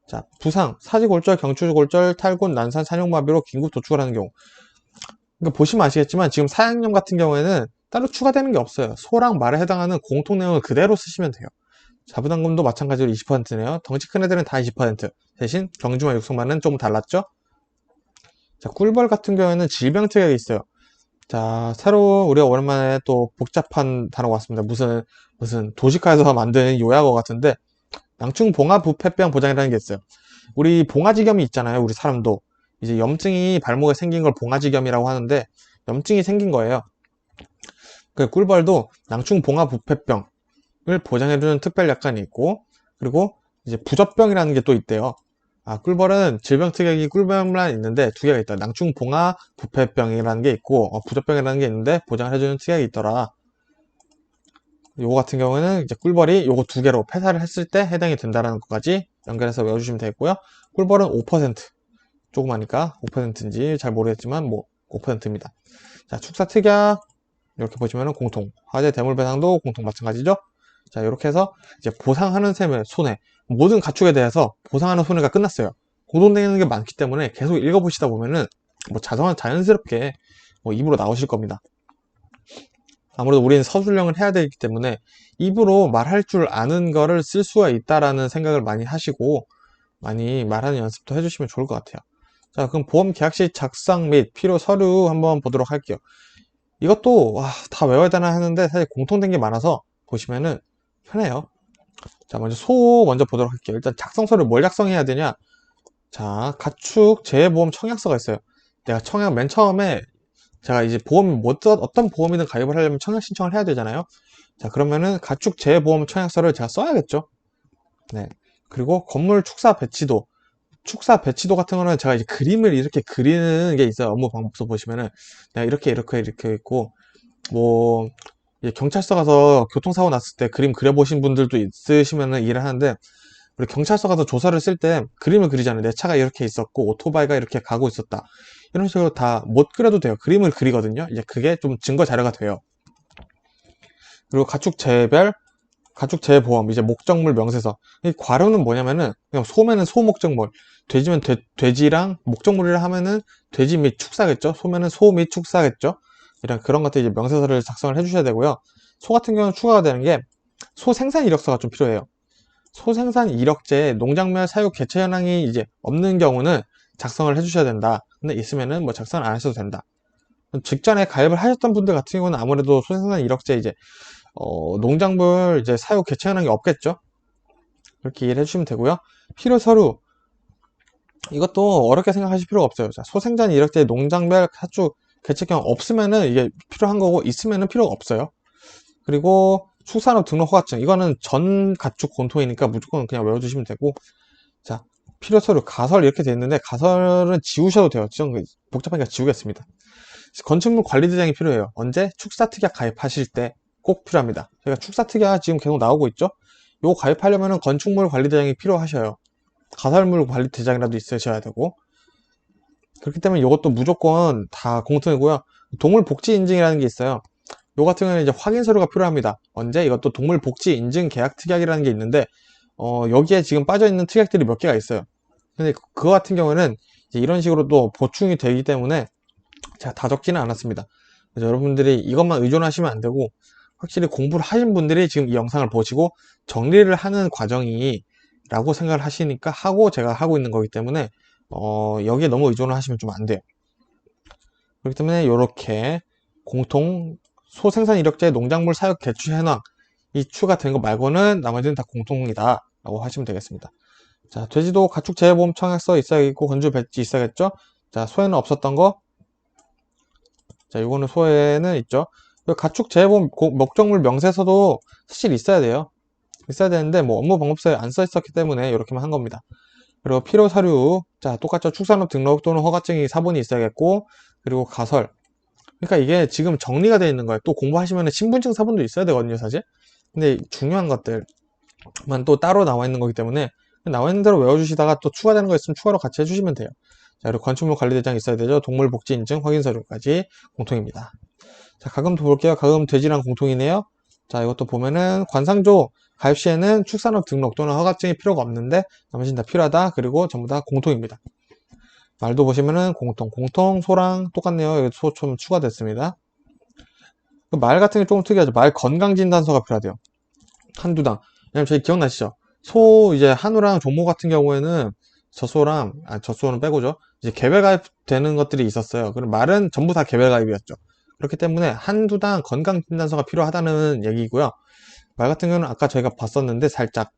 자, 부상, 사지골절, 경추골절, 탈군, 난산, 산용마비로 긴급 도축을 하는 경우. 그러니까 보시면 아시겠지만 지금 사양염 같은 경우에는 따로 추가되는 게 없어요. 소랑 말에 해당하는 공통 내용을 그대로 쓰시면 돼요. 자, 부담금도 마찬가지로 20%네요. 덩치 큰 애들은 다 20%. 대신 경주와 육성만은 좀 달랐죠? 자, 꿀벌 같은 경우에는 질병 특약이 있어요. 자, 새로 우리가 오랜만에 또 복잡한 단어가 왔습니다. 무슨 도시카에서 만든 요약어 같은데, 낭충봉화부패병 보장이라는 게 있어요. 우리 봉화지겸이 있잖아요. 우리 사람도 이제 염증이 발목에 생긴 걸 봉화지겸이라고 하는데, 염증이 생긴 거예요. 그 꿀벌도 낭충봉화부패병을 보장해주는 특별 약관이 있고, 그리고 이제 부젖병이라는 게 또 있대요. 꿀벌은 질병 특약이 꿀벌만 있는데 두 개가 있다. 낭충봉화부패병이라는 게 있고, 부젖병이라는 게 있는데 보장을 해주는 특약이 있더라. 요거 같은 경우에는 이제 꿀벌이 요거 두 개로 폐사를 했을 때 해당이 된다는 것까지 연결해서 외워주시면 되겠고요. 꿀벌은 5%. 조그마니까 5%인지 잘 모르겠지만 뭐 5%입니다. 자, 축사 특약 이렇게 보시면은 공통. 화재 대물 배상도 공통 마찬가지죠. 자, 이렇게 해서 이제 보상하는 셈의 손해. 모든 가축에 대해서 보상하는 손해가 끝났어요. 공통되는 게 많기 때문에 계속 읽어보시다 보면은 뭐 자연스럽게 뭐 입으로 나오실 겁니다. 아무래도 우리는 서술형을 해야 되기 때문에 입으로 말할 줄 아는 거를 쓸 수가 있다라는 생각을 많이 하시고 많이 말하는 연습도 해주시면 좋을 것 같아요. 자, 그럼 보험 계약시 작성 및 필요 서류 한번 보도록 할게요. 이것도 다 외워야 되나 하는데 사실 공통된 게 많아서 보시면은 편해요. 자, 먼저 먼저 보도록 할게요. 일단 작성서를 뭘 작성해야 되냐? 자, 가축 재해보험 청약서가 있어요. 내가 청약 맨 처음에 제가 이제 어떤 보험이든 가입을 하려면 청약 신청을 해야 되잖아요. 자, 그러면은 가축 재해보험 청약서를 제가 써야겠죠. 네. 그리고 건물 축사 배치도 같은 거는 제가 이제 그림을 이렇게 그리는 게 있어요. 업무 방법서 보시면은 내가 이렇게 있고 뭐 이제 경찰서 가서 교통사고 났을 때 그림 그려보신 분들도 있으시면은 일을 하는데 우리 경찰서 가서 조사를 쓸 때 그림을 그리잖아요. 내 차가 이렇게 있었고 오토바이가 이렇게 가고 있었다. 이런 식으로 다 못 그려도 돼요. 그림을 그리거든요. 이제 그게 좀 증거 자료가 돼요. 그리고 가축 재보험, 이제 목적물 명세서. 이 괄호는 뭐냐면은 그냥 소면은 소목적물, 돼지면 돼지랑 목적물이라 하면은 돼지 및 축사겠죠. 소면은 소 및 축사겠죠. 이런 그런 것들 이제 명세서를 작성을 해주셔야 되고요. 소 같은 경우는 추가가 되는 게 소 생산 이력서가 좀 필요해요. 소생산 이력제에 농작물 사육 개체 현황이 이제 없는 경우는 작성을 해주셔야 된다. 근데 있으면은 뭐 작성을 안 하셔도 된다. 직전에 가입을 하셨던 분들 같은 경우는 아무래도 소생산 이력제 이제 농작물 이제 사육 개체 현황이 없겠죠. 그렇게 이해를 해주시면 되고요. 필요 서류 이것도 어렵게 생각하실 필요가 없어요. 자, 소생산 이력제 농작물 사축 개체경 없으면은 이게 필요한 거고 있으면은 필요가 없어요. 그리고 축산업 등록 허가증 이거는 전 가축 공통이니까 무조건 그냥 외워주시면 되고 자 필요 서류 가설 이렇게 되어 있는데 가설은 지우셔도 돼요. 복잡하니까 지우겠습니다. 건축물 관리대장이 필요해요. 언제? 축사특약 가입하실 때 꼭 필요합니다. 저희가 축사특약 지금 계속 나오고 있죠. 요거 가입하려면 건축물 관리대장이 필요하셔요. 가설물 관리대장이라도 있으셔야 되고 그렇기 때문에 이것도 무조건 다 공통이고요. 동물복지인증이라는 게 있어요. 요 같은 경우는 이제 확인 서류가 필요합니다. 언제? 이것도 동물복지 인증 계약 특약이라는 게 있는데 여기에 지금 빠져있는 특약들이 몇 개가 있어요. 근데 그거 같은 경우는 이제 이런 식으로 또 보충이 되기 때문에 제가 다 적지는 않았습니다. 그래서 여러분들이 이것만 의존하시면 안 되고 확실히 공부를 하신 분들이 지금 이 영상을 보시고 정리를 하는 과정이 라고 생각을 하시니까 제가 하고 있는 거기 때문에 여기에 너무 의존을 하시면 좀 안 돼요. 그렇기 때문에 이렇게 공통 소생산 이력제 농작물 사육 개축 현황 이 추가된 거 말고는 나머지는 다 공통이다 라고 하시면 되겠습니다. 자, 돼지도 가축재해보험 청약서 있어야겠고, 건주 배지 있어야겠죠? 자, 소에는 없었던 거. 자, 요거는 소에는 있죠. 가축재해보험 목적물 명세서도 사실 있어야 돼요. 있어야 되는데, 뭐, 업무 방법서에 안 써 있었기 때문에 이렇게만 한 겁니다. 그리고 필요 사료. 자, 똑같죠. 축산업 등록 또는 허가증이 사본이 있어야겠고, 그리고 가설. 그러니까 이게 지금 정리가 되어 있는 거예요. 또 공부하시면 신분증 사본도 있어야 되거든요, 사실. 근데 중요한 것들만 또 따로 나와 있는 거기 때문에 나와 있는 대로 외워주시다가 또 추가되는 거 있으면 추가로 같이 해주시면 돼요. 자, 그리고 건축물 관리대장 있어야 되죠. 동물복지 인증 확인 서류까지 공통입니다. 자, 가금 도 볼게요. 가금 돼지랑 공통이네요. 자, 이것도 보면은 관상조 가입 시에는 축산업 등록 또는 허가증이 필요가 없는데 나머지는 다 필요하다. 그리고 전부 다 공통입니다. 말도 보시면은 공통, 소랑 똑같네요. 여기 소 좀 추가됐습니다. 말 같은 게 조금 특이하죠. 말 건강진단서가 필요하대요. 한두당. 왜냐면 저희 기억나시죠? 소 이제 한우랑 종모 같은 경우에는 젖소는 빼고죠. 이제 개별 가입되는 것들이 있었어요. 그럼 말은 전부 다 개별 가입이었죠. 그렇기 때문에 한두당 건강진단서가 필요하다는 얘기고요. 말 같은 경우는 아까 저희가 봤었는데 살짝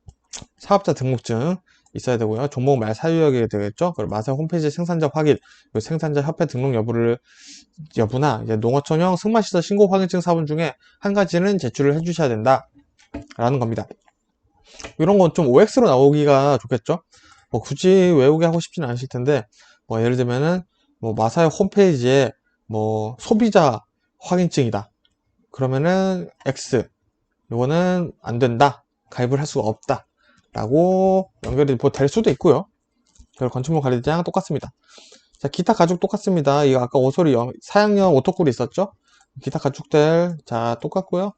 사업자 등록증 있어야 되고요. 종목 말 사유역이 되겠죠. 그리고 마사 홈페이지 생산자 확인, 생산자 협회 등록 여부나 이제 농어촌형 승마시설 신고 확인증 사본 중에 한 가지는 제출을 해주셔야 된다. 라는 겁니다. 이런 건 좀 OX로 나오기가 좋겠죠. 뭐 굳이 외우게 하고 싶지는 않으실 텐데, 뭐 예를 들면은 뭐 마사의 홈페이지에 뭐 소비자 확인증이다. 그러면은 X. 이거는 안 된다. 가입을 할 수가 없다. 라고 연결이 뭐 될 수도 있고요. 그리고 건축물 관리대장 똑같습니다. 자, 기타 가죽 똑같습니다. 이거 아까 오소리 사양용 오토꿀이 있었죠? 기타 가죽들, 자, 똑같고요.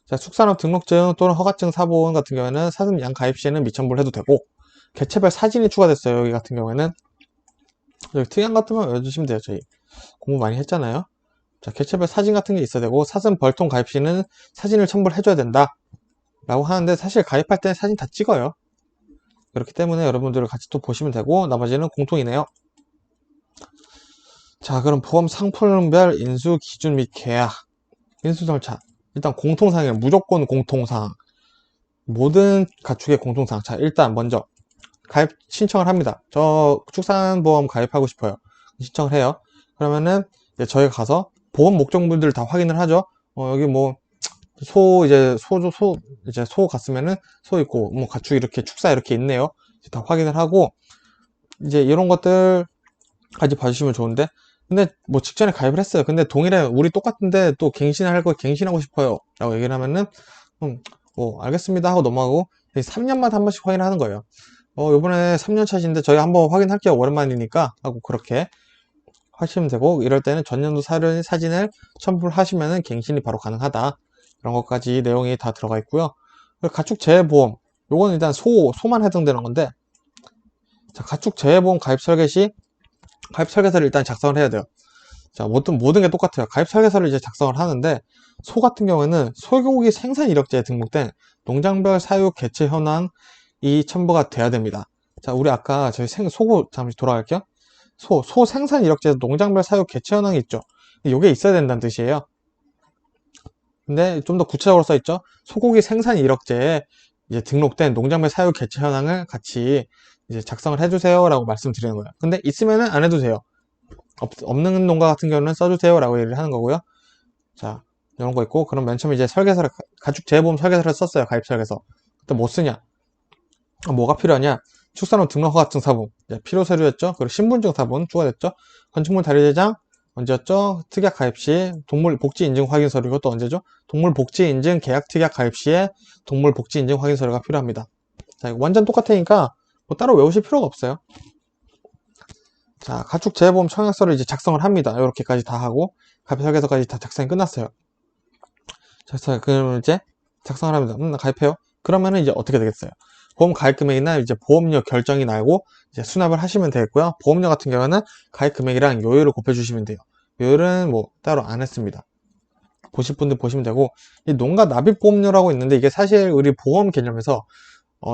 자, 축산업 등록증 또는 허가증 사본 같은 경우에는 사슴 양 가입 시에는 미첨부를 해도 되고, 개체별 사진이 추가됐어요. 여기 같은 경우에는. 여기 특이한 것들만 외워주시면 돼요. 저희 공부 많이 했잖아요. 자, 개체별 사진 같은 게 있어야 되고, 사슴 벌통 가입 시에는 사진을 첨부를 해줘야 된다. 라고 하는데, 사실 가입할 때는 사진 다 찍어요. 그렇기 때문에 여러분들 같이 또 보시면 되고, 나머지는 공통이네요. 자, 그럼 보험 상품별 인수 기준 및 계약. 인수절차. 일단 공통사항이에요. 무조건 공통사항. 모든 가축의 공통사항. 자, 일단 먼저 가입 신청을 합니다. 저 축산보험 가입하고 싶어요. 신청을 해요. 그러면은 이제 저희가 가서 보험 목적물들 다 확인을 하죠. 여기 뭐 소 갔으면은 소 있고 뭐 가축 이렇게 축사 이렇게 있네요. 다 확인을 하고 이제 이런 것들까지 봐주시면 좋은데, 근데 뭐 직전에 가입을 했어요. 근데 동일해, 우리 똑같은데 또 갱신하고 싶어요 라고 얘기를 하면은 뭐 알겠습니다 하고 넘어가고 3년마다 한 번씩 확인하는 거예요. 요번에 3년 차신데 저희 한번 확인할게요, 오랜만이니까 하고 그렇게 하시면 되고, 이럴 때는 전년도 사진을 첨부를 하시면은 갱신이 바로 가능하다. 그런 것까지 내용이 다 들어가 있고요. 가축 재해보험, 요건 일단 소만 해당되는 건데, 자, 가축 재해보험 가입 설계 시 가입 설계서를 일단 작성을 해야 돼요. 자, 모든 게 똑같아요. 가입 설계서를 이제 작성을 하는데, 소 같은 경우에는 소고기 생산 이력제에 등록된 농장별 사육 개체 현황이 첨부가 돼야 됩니다. 자, 우리 아까 저희 소고 잠시 돌아갈게요. 소 생산 이력제에서 농장별 사육 개체 현황이 있죠. 이게 있어야 된다는 뜻이에요. 근데 좀 더 구체적으로 써 있죠. 소고기 생산 이력제에 이제 등록된 농장별 사육 개체 현황을 같이 이제 작성을 해주세요 라고 말씀드리는 거예요. 근데 있으면은 안 해도 돼요. 없는 농가 같은 경우는 써주세요 라고 얘기를 하는 거고요. 자, 이런 거 있고, 그럼 맨 처음에 이제 설계서를, 가축 재해보험 설계서를 썼어요. 가입 설계서. 그때 뭐 쓰냐? 뭐가 필요하냐? 축산업 등록 허가증 사본, 필요 서류였죠. 그리고 신분증 사본 추가됐죠. 건축물 다리대장 언제였죠? 특약 가입 시 동물 복지 인증 확인 서류, 이것도 언제죠? 동물 복지 인증 계약 특약 가입 시에 동물 복지 인증 확인 서류가 필요합니다. 자, 이거 완전 똑같으니까 뭐 따로 외우실 필요가 없어요. 자, 가축 재해보험 청약서를 이제 작성을 합니다. 이렇게까지 다 하고 가입 설계서까지 다 작성이 끝났어요. 자, 그러면 이제 작성을 합니다. 나 가입해요. 그러면은 이제 어떻게 되겠어요? 보험 가입 금액이나 이제 보험료 결정이 나고 이제 수납을 하시면 되겠고요. 보험료 같은 경우는 가입 금액이랑 요율을 곱해주시면 돼요. 요율은 뭐 따로 안 했습니다. 보실 분들 보시면 되고, 이 농가 납입 보험료라고 있는데 이게 사실 우리 보험 개념에서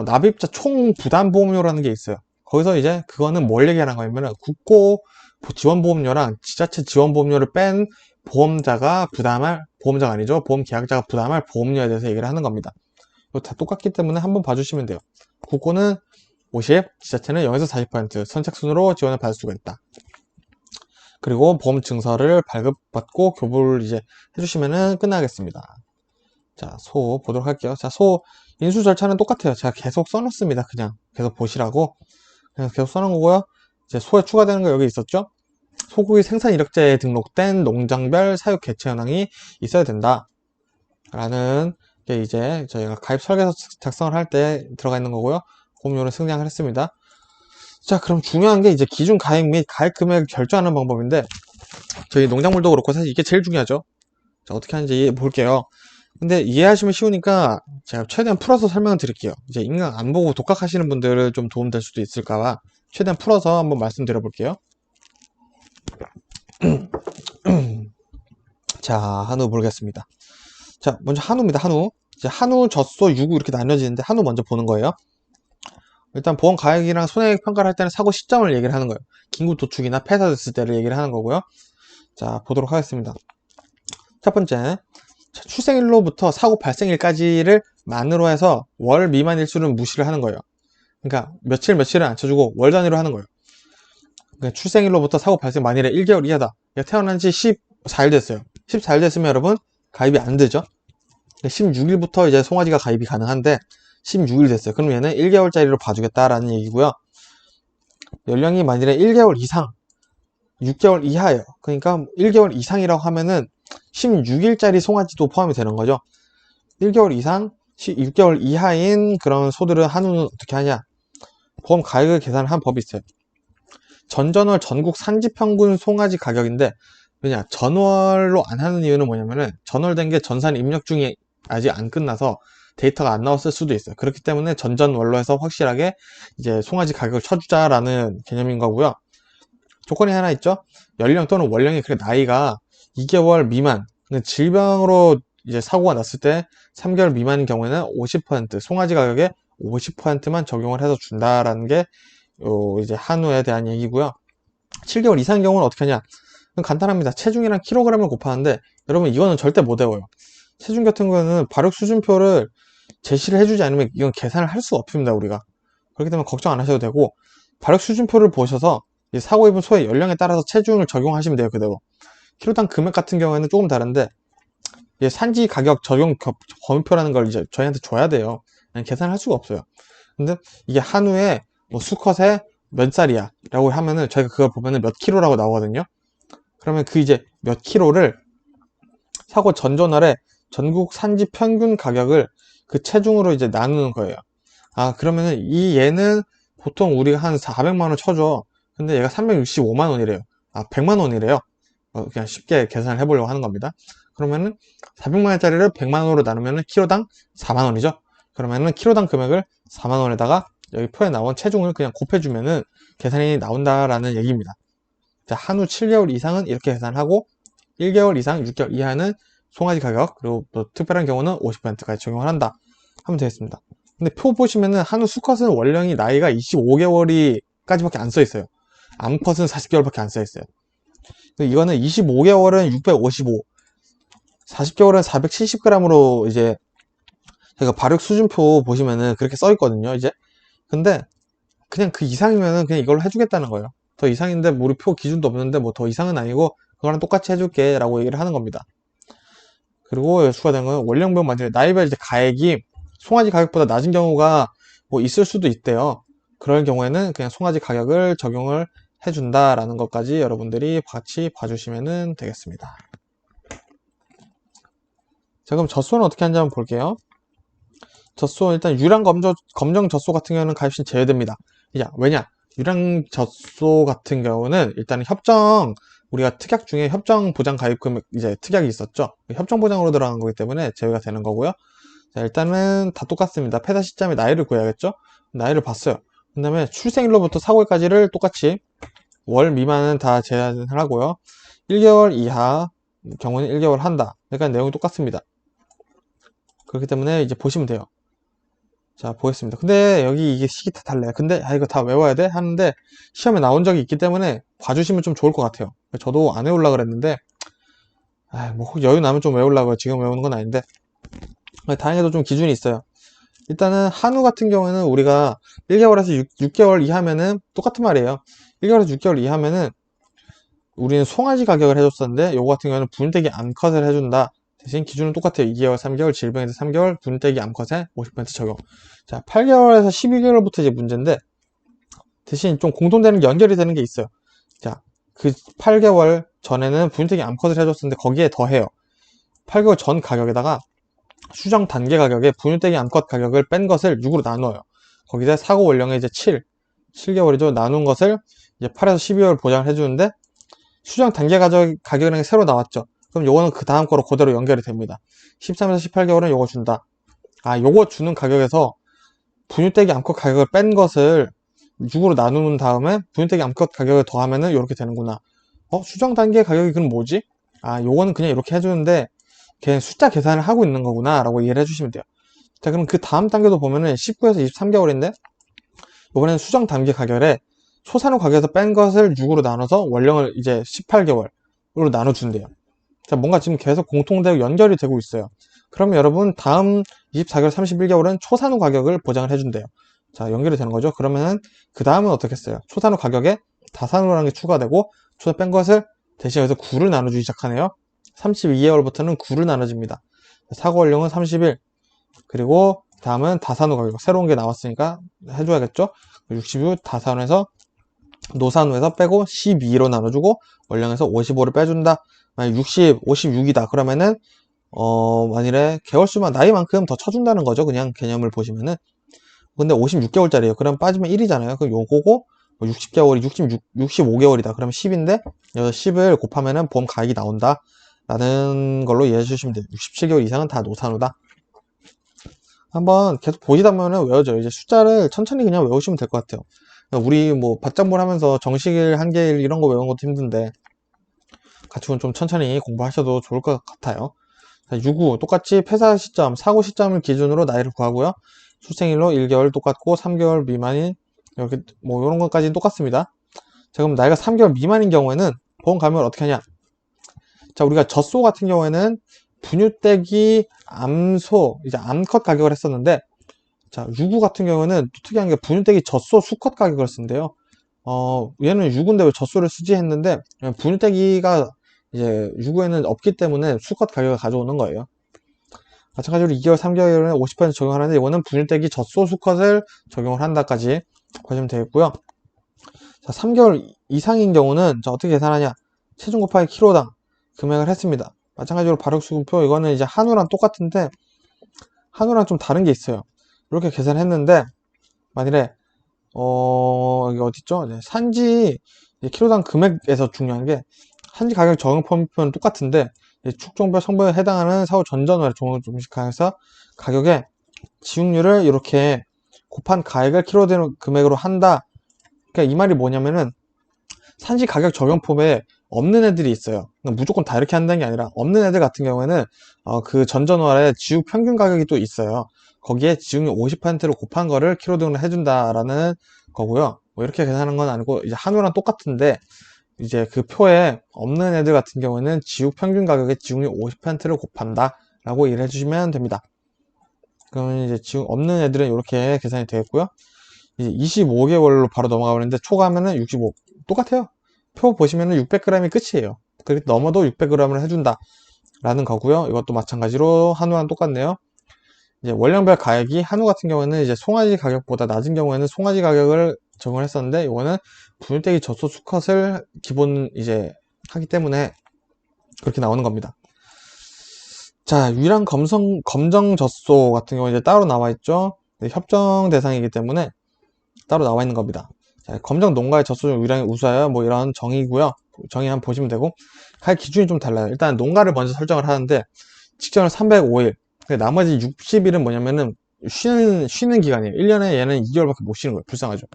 납입자 총 부담 보험료라는 게 있어요. 거기서 이제 그거는 뭘 얘기하는 거냐면은 국고 지원보험료랑 지자체 지원보험료를 뺀 보험자가 아니죠. 보험 계약자가 부담할 보험료에 대해서 얘기를 하는 겁니다. 이거 다 똑같기 때문에 한번 봐주시면 돼요. 국고는 50, 지자체는 0에서 40% 선착순으로 지원을 받을 수가 있다. 그리고 보험 증서를 발급받고 교부를 이제 해주시면은 끝나겠습니다. 자, 소 보도록 할게요. 자, 소 인수 절차는 똑같아요. 제가 계속 써놓습니다. 그냥 계속 보시라고. 그냥 계속 써놓은 거고요. 이제 소에 추가되는 거 여기 있었죠? 소고기 생산 이력자에 등록된 농장별 사육 개체 현황이 있어야 된다. 라는 게 이제 저희가 가입 설계서 작성을 할 때 들어가 있는 거고요. 보험료를 승량을 했습니다. 자, 그럼 중요한 게 이제 기준 가입 및 가입 금액을 결정하는 방법인데, 저희 농작물도 그렇고 사실 이게 제일 중요하죠. 자, 어떻게 하는지 볼게요. 근데 이해하시면 쉬우니까 제가 최대한 풀어서 설명을 드릴게요. 이제 인강 안 보고 독학하시는 분들은 좀 도움될 수도 있을까봐 최대한 풀어서 한번 말씀드려 볼게요. 자, 한우 보겠습니다. 자, 먼저 한우입니다. 한우. 이제 한우, 젖소, 유구 이렇게 나뉘어지는데 한우 먼저 보는 거예요. 일단 보험 가액이랑 손해액 평가를 할 때는 사고 시점을 얘기를 하는 거예요. 긴급 도축이나 폐사됐을 때를 얘기를 하는 거고요. 자, 보도록 하겠습니다. 첫 번째, 출생일로부터 사고 발생일까지를 만으로 해서 월 미만 일수는 무시를 하는 거예요. 그러니까 며칠은 안 쳐주고 월 단위로 하는 거예요. 그러니까 출생일로부터 사고 발생 만일에 1개월 이하다. 태어난 지 14일 됐어요. 14일 됐으면 여러분 가입이 안 되죠. 16일부터 이제 송아지가 가입이 가능한데 16일 됐어요. 그럼 얘는 1개월짜리로 봐주겠다라는 얘기고요. 연령이 만일에 1개월 이상, 6개월 이하예요. 그러니까 1개월 이상이라고 하면은 16일짜리 송아지도 포함이 되는 거죠. 1개월 이상, 6개월 이하인 그런 소들은 한우는 어떻게 하냐? 보험 가액을 계산을 한 법이 있어요. 전전월 전국 산지평균 송아지 가격인데, 왜냐? 전월로 안 하는 이유는 뭐냐면은 전월된 게 전산 입력 중에 아직 안 끝나서 데이터가 안 나왔을 수도 있어요. 그렇기 때문에 전전월로 해서 확실하게 이제 송아지 가격을 쳐주자라는 개념인 거고요. 조건이 하나 있죠. 연령 또는 원령이 그래 나이가 2개월 미만, 질병으로 이제 사고가 났을 때 3개월 미만인 경우에는 50%, 송아지 가격에 50%만 적용을 해서 준다라는 게 이제 한우에 대한 얘기고요. 7개월 이상인 경우는 어떻게 하냐? 간단합니다. 체중이랑 킬로그램을 곱하는데 여러분 이거는 절대 못 외워요. 체중 같은 거는 발육 수준표를 제시를 해주지 않으면 이건 계산을 할 수가 없습니다. 우리가. 그렇기 때문에 걱정 안 하셔도 되고 발육 수준표를 보셔서 사고 입은 소의 연령에 따라서 체중을 적용하시면 돼요. 그대로. 키로당 금액 같은 경우에는 조금 다른데 산지 가격 적용 범위표라는 걸 이제 저희한테 줘야 돼요. 그냥 계산할 수가 없어요. 근데 이게 한우에 뭐 수컷에 몇 살이야 라고 하면은 저희가 그걸 보면은 몇 킬로라고 나오거든요. 그러면 그 이제 몇 킬로를 사고 전전월에 전국 산지 평균 가격을 그 체중으로 이제 나누는 거예요. 아, 그러면은 이 얘는 보통 우리가 한 400만원 쳐줘. 근데 얘가 365만원이래요. 아, 100만원이래요. 그냥 쉽게 계산을 해보려고 하는 겁니다. 그러면은 400만원짜리를 100만원으로 나누면은 키로당 4만원이죠. 그러면은 키로당 금액을 4만원에다가 여기 표에 나온 체중을 그냥 곱해주면은 계산이 나온다라는 얘기입니다. 자, 한우 7개월 이상은 이렇게 계산하고 1개월 이상, 6개월 이하는 송아지 가격, 그리고 또 특별한 경우는 50%까지 적용을 한다 하면 되겠습니다. 근데 표 보시면은 한우 수컷은 원령이 나이가 25개월이까지밖에 안 써 있어요. 암컷은 40개월밖에 안 써 있어요. 이거는 25개월은 655, 40개월은 470g으로 이제 제가 발육 수준표 보시면은 그렇게 써 있거든요. 이제 근데 그냥 그 이상이면은 그냥 이걸로 해주겠다는 거예요. 더 이상인데 우리 표 기준도 없는데 뭐 더 이상은 아니고 그거랑 똑같이 해줄게 라고 얘기를 하는 겁니다. 그리고 추가된 건 원령별 만들 나이별 이제 가액이 송아지 가격보다 낮은 경우가 뭐 있을 수도 있대요. 그럴 경우에는 그냥 송아지 가격을 적용을 해준다라는 것까지 여러분들이 같이 봐주시면 되겠습니다. 자, 그럼 젖소는 어떻게 하는지 한번 볼게요. 젖소 일단 유랑 검정 젖소 같은 경우는 가입시 제외됩니다. 왜냐? 유랑 젖소 같은 경우는 일단은 우리가 특약 중에 협정 보장 가입 금액 이제 특약이 있었죠. 협정 보장으로 들어간 거기 때문에 제외가 되는 거고요. 자, 일단은 다 똑같습니다. 폐사 시점에 나이를 구해야겠죠. 나이를 봤어요. 그 다음에 출생일로부터 사고일까지를 똑같이 월 미만은 다 제한을 하고요. 1개월 이하 경우는 1개월 한다. 그러니까 내용이 똑같습니다. 그렇기 때문에 이제 보시면 돼요. 자, 보겠습니다. 근데 여기 이게 식이 다 달라요. 근데 이거 다 외워야 돼? 하는데 시험에 나온 적이 있기 때문에 봐주시면 좀 좋을 것 같아요. 저도 안 외우려고 그랬는데 뭐 여유 나면 좀 외우려고요. 지금 외우는 건 아닌데 다행히도 좀 기준이 있어요. 일단은 한우 같은 경우에는 우리가 1개월에서 6개월 이하면은 똑같은 말이에요. 1개월에서 6개월 이하면은 우리는 송아지 가격을 해줬었는데 요거 같은 경우는 분유대기 암컷을 해준다. 대신 기준은 똑같아요. 2개월, 3개월, 질병에서 3개월, 분유대기 암컷에 50% 적용. 자, 8개월에서 12개월부터 이제 문제인데 대신 좀 공통되는 연결이 되는 게 있어요. 자, 그 8개월 전에는 분유대기 암컷을 해줬었는데 거기에 더해요. 8개월 전 가격에다가 수정 단계 가격에 분유대기 암컷 가격을 뺀 것을 6으로 나눠요. 거기다 사고 원령에 이제 7개월이죠. 나눈 것을 이제 8에서 12개월 보장을 해주는데 수정 단계 가격이랑 새로 나왔죠. 그럼 요거는 그 다음 거로 그대로 연결이 됩니다. 13에서 18개월은 요거 준다. 아, 요거 주는 가격에서 분유대기 암컷 가격을 뺀 것을 6으로 나누는 다음에 분유대기 암컷 가격을 더하면은 이렇게 되는구나. 수정 단계 가격이 그럼 뭐지? 아, 요거는 그냥 이렇게 해주는데 걔는 숫자 계산을 하고 있는 거구나 라고 이해를 해주시면 돼요. 자, 그럼 그 다음 단계도 보면은 19에서 23개월인데 이번에는 수정 단계 가격에 초산후 가격에서 뺀 것을 6으로 나눠서 원령을 이제 18개월로 나눠준대요. 자, 뭔가 지금 계속 공통되고 연결이 되고 있어요. 그러면 여러분 다음 24개월, 31개월은 초산후 가격을 보장을 해준대요. 자, 연결이 되는 거죠. 그러면은 그 다음은 어떻게 했어요? 초산후 가격에 다산후라는 게 추가되고 초산 뺀 것을 대신 여기서 9를 나눠주기 시작하네요. 32개월부터는 9를 나눠줍니다. 사고 원령은 30일. 그리고 다음은 다산후 가격. 새로운 게 나왔으니까 해줘야겠죠? 60일 다산후에서 노산후에서 빼고 12로 나눠주고 원령에서 55를 빼준다. 만약 60, 56이다. 그러면은 만일에 개월수만 나이만큼 더 쳐준다는 거죠. 그냥 개념을 보시면은. 근데 56개월짜리예요. 그럼 빠지면 1이잖아요. 그럼 요거고 60개월이 65개월이다. 그러면 10인데 여기서 10을 곱하면은 보험 가액이 나온다. 라는 걸로 이해해 주시면 돼요. 67개월 이상은 다 노산후다. 한번 계속 보시다 보면 외워져요. 이제 숫자를 천천히 그냥 외우시면 될 것 같아요. 우리 뭐 받장볼 하면서 정식일, 한계일 이런 거 외우는 것도 힘든데 가축은 좀 천천히 공부하셔도 좋을 것 같아요. 자, 6구 똑같이 폐사 시점, 사고 시점을 기준으로 나이를 구하고요. 출생일로 1개월 똑같고 3개월 미만인 이렇게 뭐 이런 것까지는 똑같습니다. 자, 그럼 나이가 3개월 미만인 경우에는 보험 가입을 어떻게 하냐? 자, 우리가 젖소 같은 경우에는 분유대기 암소, 이제 암컷 가격을 했었는데 자, 유구 같은 경우는 또 특이한 게 분유대기 젖소 수컷 가격을 쓴대요. 얘는 유구인데 왜 젖소를 쓰지 했는데 분유대기가 이제 유구에는 없기 때문에 수컷 가격을 가져오는 거예요. 마찬가지로 2개월, 3개월에는 50% 적용하는데 이거는 분유대기 젖소 수컷을 적용을 한다까지 보시면 되겠고요. 자, 3개월 이상인 경우는 자, 어떻게 계산하냐? 체중 곱하기 키로당 금액을 했습니다. 마찬가지로 발육수급표 이거는 이제 한우랑 똑같은데 한우랑 좀 다른 게 있어요. 이렇게 계산했는데 만일에 여기 어딨죠? 네, 산지 키로당 금액에서 중요한 게 산지 가격 적용표는 똑같은데 축종별 성별에 해당하는 사후 전전월의 종을 중식하여서 가격에 지육률을 이렇게 곱한 가액을 키로당 금액으로 한다. 그러니까 이 말이 뭐냐면은 산지 가격 적용폼에 없는 애들이 있어요. 무조건 다 이렇게 한다는 게 아니라 없는 애들 같은 경우에는 그 전전월의 지육 평균 가격이 또 있어요. 거기에 지육률 50%로 곱한 거를 키로등으로 해준다라는 거고요. 뭐 이렇게 계산하는 건 아니고 이제 한우랑 똑같은데 이제 그 표에 없는 애들 같은 경우에는 지육 평균 가격에 지육률 50%를 곱한다 라고 이해를 해주시면 됩니다. 그러면 이제 지육 없는 애들은 이렇게 계산이 되겠고요. 이제 25개월로 바로 넘어가 버리는데 초과하면은 65 똑같아요. 표 보시면은 600g이 끝이에요. 그렇게 넘어도 600g을 해준다 라는 거고요. 이것도 마찬가지로 한우랑 똑같네요. 이제 원령별 가격이 한우 같은 경우에는 이제 송아지 가격보다 낮은 경우에는 송아지 가격을 적용을 했었는데 이거는 분유대기 젖소 수컷을 기본 이제 하기 때문에 그렇게 나오는 겁니다. 자, 유랑 검정 젖소 같은 경우 이제 따로 나와 있죠. 네, 협정 대상이기 때문에 따로 나와 있는 겁니다. 자, 검정 농가의 젖소 중 유량이 우수하여 뭐 이런 정의고요. 정의 한번 보시면 되고 할 기준이 좀 달라요. 일단 농가를 먼저 설정을 하는데 직전을 305일 나머지 60일은 뭐냐면은 쉬는 기간이에요. 1년에 얘는 2개월밖에 못 쉬는 거예요. 불쌍하죠.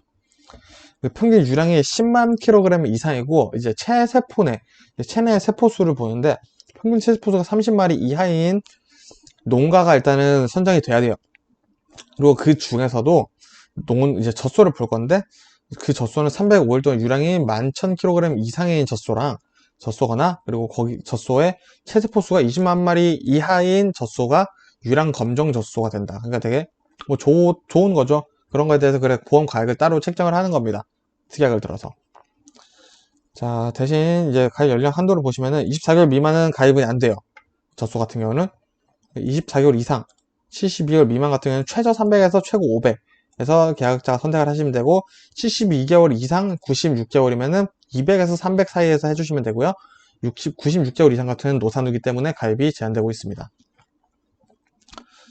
평균 유량이 10만 kg 이상이고 이제 체세포내 체내 세포수를 보는데 평균 체세포수가 30마리 이하인 농가가 일단은 선정이 돼야 돼요. 그리고 그 중에서도 이제 젖소를 볼 건데 그 젖소는 305일 동안 유량이 11,000kg 이상인 젖소거나 그리고 거기 젖소의 체세포수가 20만 마리 이하인 젖소가 유랑 검정 젖소가 된다. 그러니까 되게 뭐 좋은 거죠. 그런 거에 대해서 그래 보험 가액을 따로 책정을 하는 겁니다. 특약을 들어서. 자, 대신 이제 가입 연령 한도를 보시면은 24개월 미만은 가입이 안 돼요. 젖소 같은 경우는 24개월 이상, 72개월 미만 같은 경우는 최저 300에서 최고 500에서 계약자가 선택을 하시면 되고, 72개월 이상 96개월이면은 200에서 300 사이에서 해주시면 되고요. 96개월 이상 같은 경우는 노산우기 때문에 가입이 제한되고 있습니다.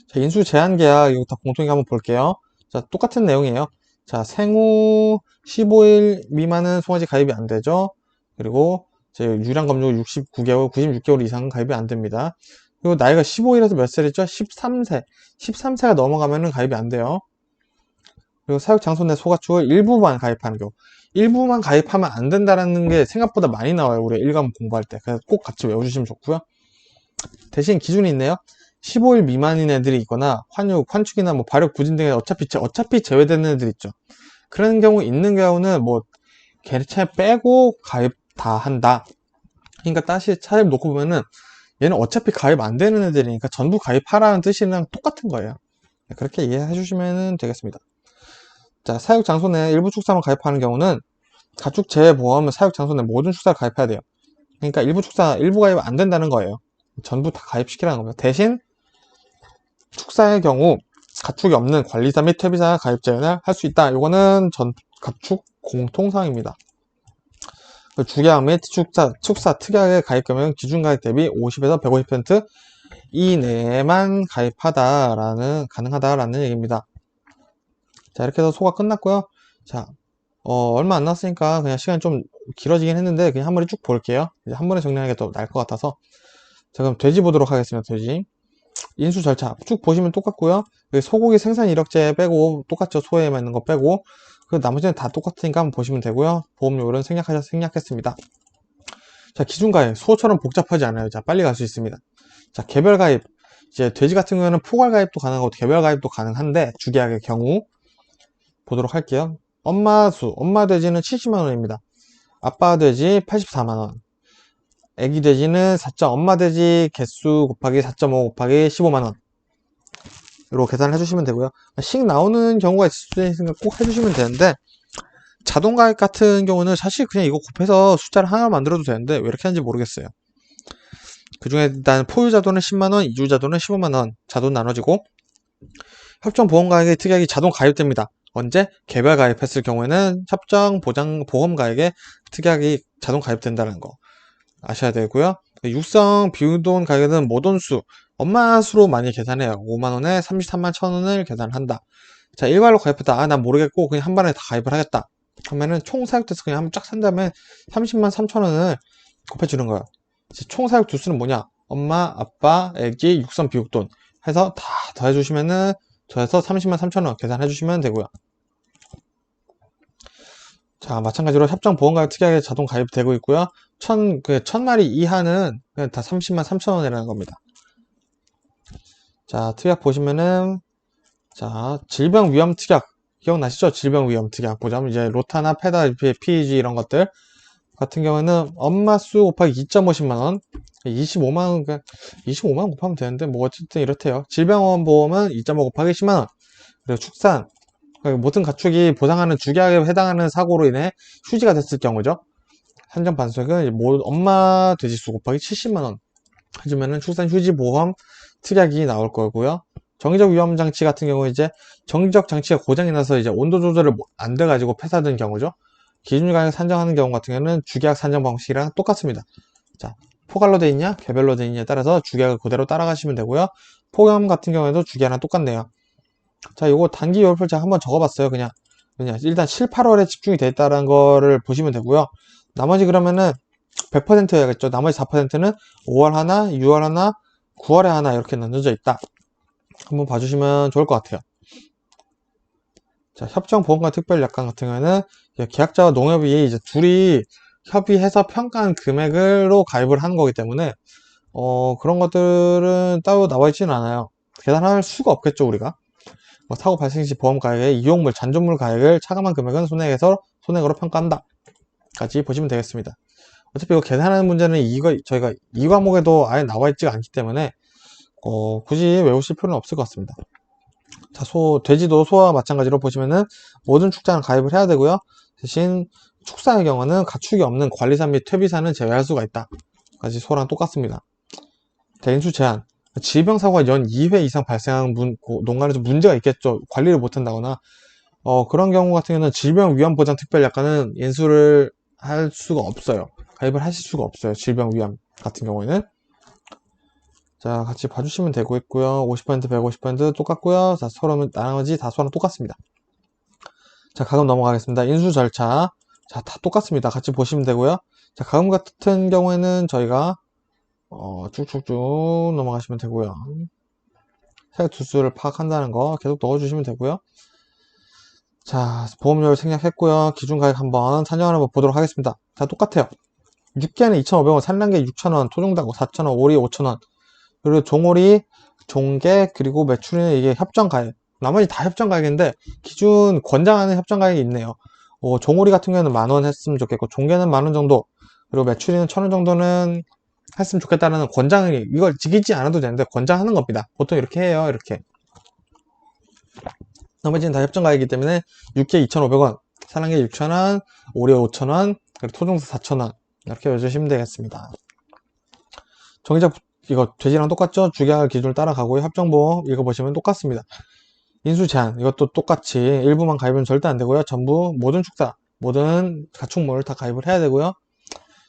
자, 인수 제한 계약 이거 다 공통이게 한번 볼게요. 자, 똑같은 내용이에요. 자, 생후 15일 미만은 송아지 가입이 안 되죠. 그리고 유량 검증 69개월, 96개월 이상은 가입이 안 됩니다. 그리고 나이가 15일에서 몇 살이죠? 13세. 13세가 넘어가면은 가입이 안 돼요. 그리고 사육 장소 내 소가축을 일부만 가입하는 경우. 일부만 가입하면 안 된다는 게 생각보다 많이 나와요. 우리 일감 공부할 때. 그래서 꼭 같이 외워주시면 좋고요. 대신 기준이 있네요. 15일 미만인 애들이 있거나 환축이나 뭐 발육 부진 등에 어차피 제외되는 애들 있죠. 그런 경우 있는 경우는 뭐 개체 빼고 가입 다 한다. 그러니까 다시 차를 놓고 보면은 얘는 어차피 가입 안 되는 애들이니까 전부 가입하라는 뜻이랑 똑같은 거예요. 그렇게 이해해 주시면 되겠습니다. 자, 사육 장소 내 일부 축사만 가입하는 경우는 가축 제외 보험은 사육 장소 내 모든 축사를 가입해야 돼요. 그러니까 일부 가입 안 된다는 거예요. 전부 다 가입시키라는 겁니다. 대신 축사의 경우 가축이 없는 관리사 및 퇴비사 가입 제한을 할 수 있다. 이거는 전 가축 공통사항입니다. 주계약 및 축사 특약의 가입 금액은 기준 가액 대비 50에서 150% 이내에만 가능하다라는 얘기입니다. 자, 이렇게 해서 소가 끝났고요. 자, 얼마 안 남았으니까 그냥 시간이 좀 길어지긴 했는데 그냥 한 번에 쭉 볼게요. 이제 한 번에 정리하는 게 더 나을 것 같아서. 자, 그럼 돼지 보도록 하겠습니다. 돼지. 인수 절차 쭉 보시면 똑같고요. 소고기 생산 이력제 빼고 똑같죠. 소에 맞는 거 빼고. 그 나머지는 다 똑같으니까 한번 보시면 되고요. 보험료는 생략했습니다. 자, 기준 가입. 소처럼 복잡하지 않아요. 자, 빨리 갈 수 있습니다. 자, 개별 가입. 이제 돼지 같은 경우에는 포괄 가입도 가능하고 개별 가입도 가능한데 주계약의 경우 보도록 할게요. 엄마 돼지는 70만원입니다. 아빠 돼지 84만원. 애기 돼지는 엄마 돼지 개수 곱하기 4.5 곱하기 15만원. 로 계산을 해주시면 되고요. 씩 나오는 경우가 있을 수 있으니까 꼭 해주시면 되는데, 자동 가입 같은 경우는 사실 그냥 이거 곱해서 숫자를 하나 만들어도 되는데 왜 이렇게 하는지 모르겠어요. 그 중에 일단 포유자도는 10만원, 이주자도는 15만원 자돈 나눠지고, 협정보험가액의 특약이 자동 가입됩니다. 언제? 개별 가입했을 경우에는 협정보험가액의 특약이 자동 가입된다는 거 아셔야 되고요. 육성 비우돈 가격은 모돈수 엄마 수로 많이 계산해요. 5만원에 33만 1천원을 계산한다. 자, 일괄로 가입했다. 난 모르겠고 그냥 한 번에 다 가입을 하겠다. 그러면은 총 사육돼서 그냥 한번 쫙 산 다음에 30만 3천원을 곱해주는 거예요. 총 사육 두수는 뭐냐? 엄마, 아빠, 애기, 육성 비우돈 해서 다 더해주시면은 더해서 30만 3천원 계산해주시면 되고요. 자, 마찬가지로 협정보험가입 특약에 자동 가입되고 있고요. 1000마리 이하는 그냥 다 30만 3천원이라는 겁니다. 자, 특약 보시면은, 자, 질병위험 특약. 기억나시죠? 질병위험 특약. 보자면 이제 로타나 페다, PEG 이런 것들 같은 경우에는 엄마 수 곱하기 2.50만원. 25만원, 25만원 곱하면 되는데, 뭐 어쨌든 이렇대요. 질병보험은 2.5 곱하기 10만원. 그리고 축산. 모든 가축이 보상하는 주계약에 해당하는 사고로 인해 휴지가 됐을 경우죠. 산정 반수액은 엄마 돼지수 곱하기 70만원 해주면은 출산 휴지 보험 특약이 나올 거고요. 정기적 위험 장치 같은 경우 이제 정기적 장치가 고장이 나서 이제 온도 조절을 안 돼가지고 폐사된 경우죠. 기준 가격 산정하는 경우 같은 경우는 주계약 산정 방식이랑 똑같습니다. 자, 포괄로 돼 있냐, 개별로 돼 있냐에 따라서 주계약을 그대로 따라가시면 되고요. 포겸 같은 경우에도 주계약이랑 똑같네요. 자, 요거 단기 요율표 제가 한번 적어봤어요. 그냥 일단 7, 8월에 집중이 돼 있다는 거를 보시면 되고요. 나머지 그러면은 100% 해야겠죠. 나머지 4%는 5월 하나, 6월 하나, 9월에 하나 이렇게 나눠져 있다. 한번 봐주시면 좋을 것 같아요. 자, 협정보험과 특별약관 같은 경우에는 계약자와 농협이 이제 둘이 협의해서 평가한 금액으로 가입을 하는 거기 때문에 그런 것들은 따로 나와 있지는 않아요. 계산할 수가 없겠죠, 우리가. 사고 발생 시 보험 가액의 이용물, 잔존물 가액을 차감한 금액은 손해액으로 평가한다. 까지 보시면 되겠습니다. 어차피 이거 계산하는 문제는 저희가 이 과목에도 아예 나와 있지가 않기 때문에 굳이 외우실 필요는 없을 것 같습니다. 자, 돼지도 소와 마찬가지로 보시면은 모든 축자는 가입을 해야 되고요. 대신 축사의 경우는 가축이 없는 관리사 및 퇴비사는 제외할 수가 있다. 까지 소랑 똑같습니다. 대인수 제한. 질병사고가 연 2회 이상 발생한 농가에서 문제가 있겠죠. 관리를 못한다거나. 그런 경우 같은 경우는 질병위험보장특별약관은 인수를 할 수가 없어요. 가입을 하실 수가 없어요. 질병위험 같은 경우에는. 자, 같이 봐주시면 되고 있고요. 50%, 150% 똑같고요. 자, 나머지 다 소랑 똑같습니다. 자, 가금 넘어가겠습니다. 인수 절차. 자, 다 똑같습니다. 같이 보시면 되고요. 자, 가금 같은 경우에는 저희가 쭉쭉쭉 넘어가시면 되고요. 세 두수를 파악한다는 거 계속 넣어주시면 되고요. 자, 보험료를 생략했고요. 기준가액 한번 산정을 한번 보도록 하겠습니다. 자, 똑같아요. 육개는 2,500원, 산란계 6,000원, 토종닭 4,000원, 오리 5,000원, 그리고 종오리, 종개, 그리고 매출은 이게 협정가액. 나머지 다 협정가액인데 기준 권장하는 협정가액이 있네요. 종오리 같은 경우에는 10,000원 했으면 좋겠고, 종개는 10,000원 정도, 그리고 매출이는 1,000원 정도는 했으면 좋겠다는 권장이, 이걸 지키지 않아도 되는데 권장하는 겁니다. 보통 이렇게 해요. 이렇게. 나머지는 다 협정가이기 때문에 육개 2,500원, 산란계 6,000원, 오리 5,000원, 그리고 토종사 4,000원 이렇게 외주시면 되겠습니다. 정의자 이거 돼지랑 똑같죠? 주계약 기준을 따라가고요. 협정보험 읽어보시면 똑같습니다. 인수 제한 이것도 똑같이 일부만 가입은 절대 안 되고요. 전부 모든 축사, 모든 가축물 다 가입을 해야 되고요.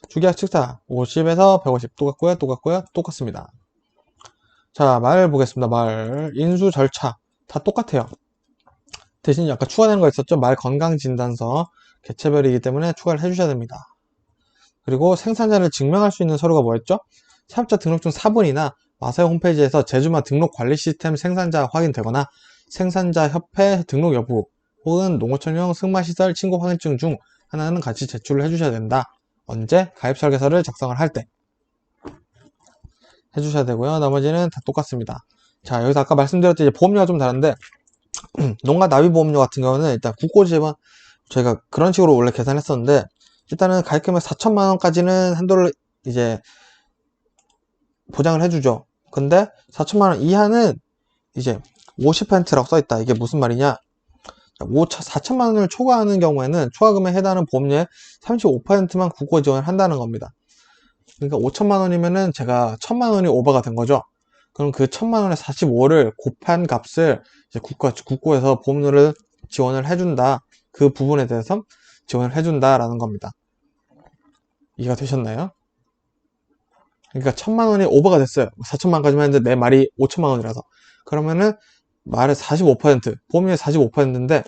주계약 축사 50에서 150 똑같고요. 똑같습니다. 자, 말 보겠습니다. 말 인수 절차 다 똑같아요. 대신 아까 추가되는 거 있었죠? 말 건강진단서 개체별이기 때문에 추가를 해주셔야 됩니다. 그리고 생산자를 증명할 수 있는 서류가 뭐였죠? 사업자 등록증 사본이나 마사회 홈페이지에서 제주마 등록 관리 시스템 생산자 확인되거나 생산자 협회 등록 여부 혹은 농어촌형 승마시설 신고 확인증 중 하나는 같이 제출을 해주셔야 된다. 언제? 가입 설계서를 작성을 할 때 해주셔야 되고요. 나머지는 다 똑같습니다. 자, 여기서 아까 말씀드렸듯이 이제 보험료가 좀 다른데 농가 나비 보험료 같은 경우는 일단 국고지만 저희가 그런 식으로 원래 계산했었는데 일단은 가입금액 4,000만원까지는 한도를 이제 보장을 해주죠. 근데 4,000만원 이하는 이제 50%라고 써있다. 이게 무슨 말이냐? 4,000만원을 초과하는 경우에는 초과금에 해당하는 보험료의 35%만 국고 지원을 한다는 겁니다. 그러니까 5,000만원이면은 제가 1,000만원이 오버가 된 거죠. 그럼 그 1,000만원의 45를 곱한 값을 이제 국고에서 보험료를 지원을 해준다. 그 부분에 대해서 지원을 해준다라는 겁니다. 이해가 되셨나요? 그러니까 1,000만원이 오버가 됐어요. 4,000만원까지만 했는데 내 말이 5,000만원이라서. 그러면은 말의 45%, 보험료의 45%인데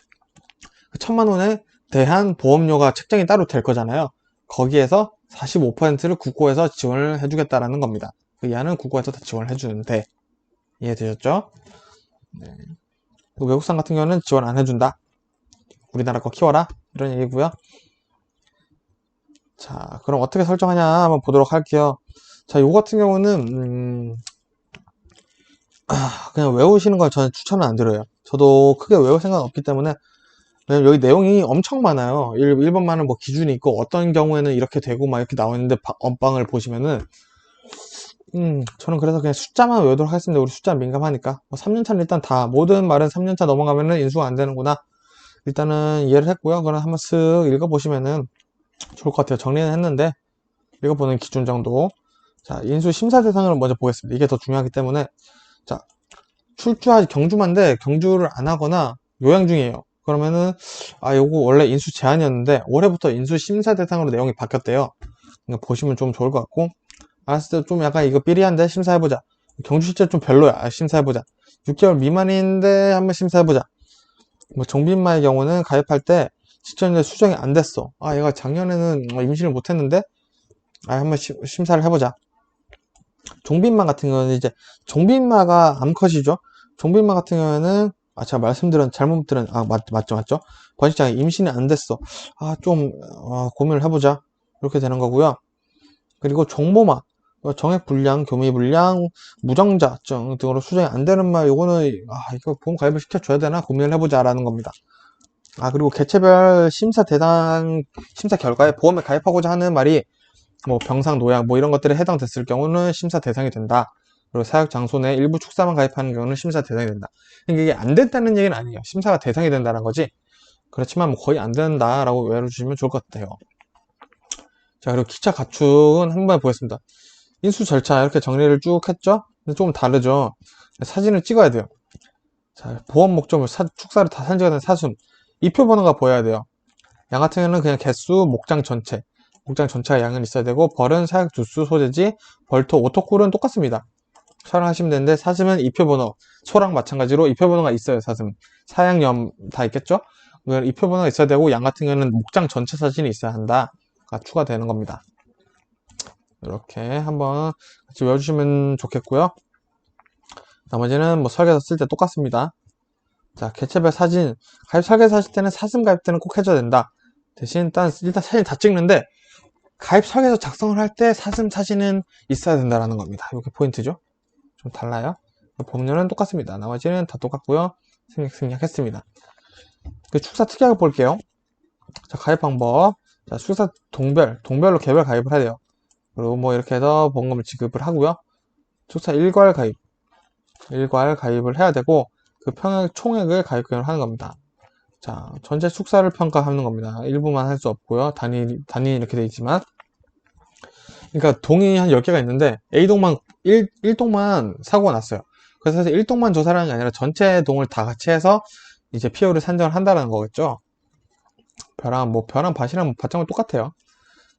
그 1,000만원에 대한 보험료가 책정이 따로 될 거잖아요. 거기에서 45%를 국고에서 지원을 해주겠다라는 겁니다. 그 이하는 국고에서 다 지원을 해주는데 이해되셨죠? 네. 외국산 같은 경우는 지원 안 해준다. 우리나라 거 키워라 이런 얘기고요. 자, 그럼 어떻게 설정하냐 한번 보도록 할게요. 자, 요거 같은 경우는 그냥 외우시는 걸 저는 추천을 안 드려요. 저도 크게 외울 생각은 없기 때문에. 왜냐면 여기 내용이 엄청 많아요. 1번만은 뭐 기준이 있고 어떤 경우에는 이렇게 되고 막 이렇게 나와 있는데 언방을 보시면은 저는 그래서 그냥 숫자만 외우도록 하겠습니다. 우리 숫자 민감하니까. 뭐 3년차는 일단 다 모든 말은 3년차 넘어가면은 인수가 안 되는구나. 일단은 이해를 했고요. 그럼 한번 쓱 읽어보시면은 좋을 것 같아요. 정리는 했는데 읽어보는 기준 정도. 자, 인수 심사 대상을 먼저 보겠습니다. 이게 더 중요하기 때문에. 자, 경주만데 경주를 안 하거나 요양 중이에요. 그러면은 요거 원래 인수 제한이었는데 올해부터 인수 심사 대상으로 내용이 바뀌었대요. 그러니까 보시면 좀 좋을 것 같고, 알았을 때 좀 약간 이거 삐리한데 심사해보자. 경주 실제 좀 별로야. 심사해보자. 6개월 미만인데 한번 심사해보자. 뭐 정빈마의 경우는 가입할 때 시청자 수정이 안 됐어. 얘가 작년에는 임신을 못했는데 한번 심사를 해보자. 종빈마 같은 경우는 이제 종빈마가 암컷이죠. 종빈마 같은 경우에는 제가 잘못 들은 맞죠. 번식장에 임신이 안 됐어. 좀 고민을 해보자. 이렇게 되는 거고요. 그리고 종모마, 정액불량, 교미불량, 무정자증 등으로 수정이 안 되는 말, 요거는 이거 보험 가입을 시켜줘야 되나 고민을 해보자라는 겁니다. 그리고 개체별 심사 결과에 보험에 가입하고자 하는 말이 뭐 병상, 노약 뭐 이런 것들에 해당됐을 경우는 심사 대상이 된다. 그리고 사역 장소 내 일부 축사만 가입하는 경우는 심사 대상이 된다. 그러니까 이게 안 된다는 얘기는 아니에요. 심사가 대상이 된다는 거지. 그렇지만 뭐 거의 안 된다라고 외워주시면 좋을 것 같아요. 자, 그리고 기차 가축은 한번 보겠습니다. 인수 절차 이렇게 정리를 쭉 했죠? 근데 조금 다르죠? 사진을 찍어야 돼요. 자, 보험 목적물, 축사를 다 사진 찍어야 되는 사슴. 이표 번호가 보여야 돼요. 양 같은 경우는 그냥 개수, 목장 전체. 목장 전체가 양은 있어야 되고, 벌은 사육 두수, 소재지, 벌토, 오토콜은 똑같습니다. 촬영하시면 되는데, 사슴은 이표 번호. 소랑 마찬가지로 이표 번호가 있어요, 사슴. 사양염 다 있겠죠? 이표 번호가 있어야 되고, 양 같은 경우는 목장 전체 사진이 있어야 한다가 추가되는 겁니다. 이렇게 한번 같이 외워주시면 좋겠고요. 나머지는 뭐 설계서 쓸 때 똑같습니다. 자, 개체별 사진. 가입 설계서 하실 때는 사슴 가입 때는 꼭 해줘야 된다. 대신 일단 사진 다 찍는데, 가입 설계서 작성을 할 때 사슴 사진은 있어야 된다라는 겁니다. 이게 포인트죠. 좀 달라요. 법률은 똑같습니다. 나머지는 다 똑같고요. 생략했습니다. 그 축사 특약을 볼게요. 자, 가입 방법. 자, 축사 동별로 개별 가입을 해야 돼요. 그리고 뭐 이렇게 해서 보험금을 지급을 하고요. 축사 일괄 가입을 해야 되고, 그 평액 총액을 가입금을 하는 겁니다. 자, 전체 축사를 평가하는 겁니다. 일부만 할 수 없고요. 단위 이렇게 돼 있지만. 그러니까 동이 한 10개가 있는데 A동만 1동만 사고가 났어요. 그래서 사실 1동만 조사를 하는 게 아니라 전체 동을 다 같이 해서 이제 PO를 산정을 한다는 거겠죠. 벼랑 밭이랑 밭장은 똑같아요.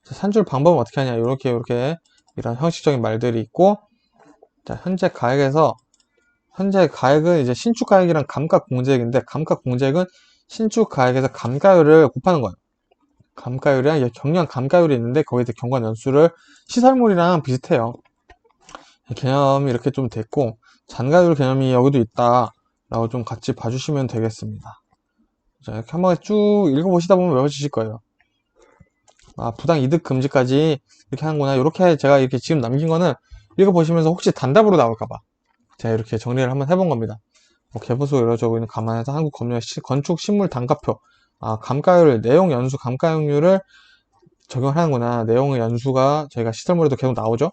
산출 방법은 어떻게 하냐. 이렇게 이런 형식적인 말들이 있고, 자, 현재 가액은 이제 신축 가액이랑 감가 공제액인데, 감가 공제액은 신축 가액에서 감가율을 곱하는 거예요. 감가율이랑 경량 감가율이 있는데 거기에 경관 연수를 시설물이랑 비슷해요. 개념이 이렇게 좀 됐고, 잔가율 개념이 여기도 있다 라고 좀 같이 봐주시면 되겠습니다. 자, 이렇게 한번 쭉 읽어보시다 보면 외워지실 거예요. 아, 부당 이득 금지까지 이렇게 하는구나. 이렇게 제가 이렇게 지금 남긴 거는 읽어보시면서 혹시 단답으로 나올까봐 제가 이렇게 정리를 한번 해본 겁니다. 뭐 개보수 이루어지고 있는 감안해서 한국법령 건축 신물 단가표, 아, 감가율, 내용 연수 감가율을 적용하는구나. 내용의 연수가 저희가 시설물에도 계속 나오죠.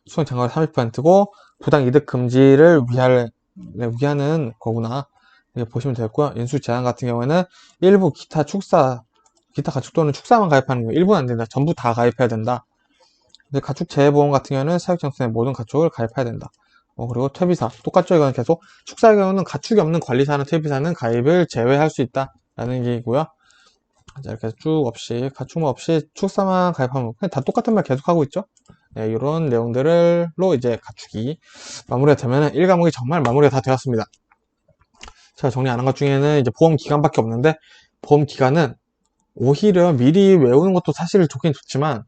수익 장가율 30%고 부당 이득 금지를 위하는 거구나. 이렇게 보시면 되겠고요. 인수 제한 같은 경우에는 일부 기타 가축 또는 축사만 가입하는 거예요. 일부는 안 된다. 전부 다 가입해야 된다. 근데 가축 재해보험 같은 경우는 사육장소의 모든 가축을 가입해야 된다. 그리고 퇴비사 똑같죠. 이건 계속 축사의 경우는 가축이 없는 관리사나 퇴비사는 가입을 제외할 수 있다라는 얘기고요. 자, 이렇게 쭉 가축 없이 축사만 가입하면 그냥 다 똑같은 말 계속 하고 있죠. 네, 이런 내용들로 이제 가축이 마무리가 되면 1과목이 정말 마무리가 다 되었습니다. 제가 정리 안 한 것 중에는 이제 보험 기간밖에 없는데, 보험 기간은 오히려 미리 외우는 것도 사실 좋긴 좋지만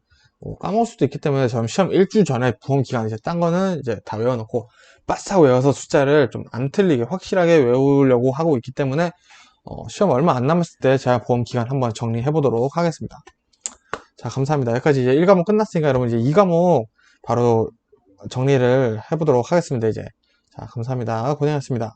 까먹을 수도 있기 때문에 저는 시험 일주일 전에 보험 기간 이제 딴 거는 이제 다 외워놓고 바싹 외워서 숫자를 좀 안 틀리게 확실하게 외우려고 하고 있기 때문에 시험 얼마 안 남았을 때 제가 보험 기간 한번 정리해 보도록 하겠습니다. 자, 감사합니다. 여기까지 이제 1과목 끝났으니까 여러분 이제 2과목 바로 정리를 해 보도록 하겠습니다. 이제. 자, 감사합니다. 고생하셨습니다.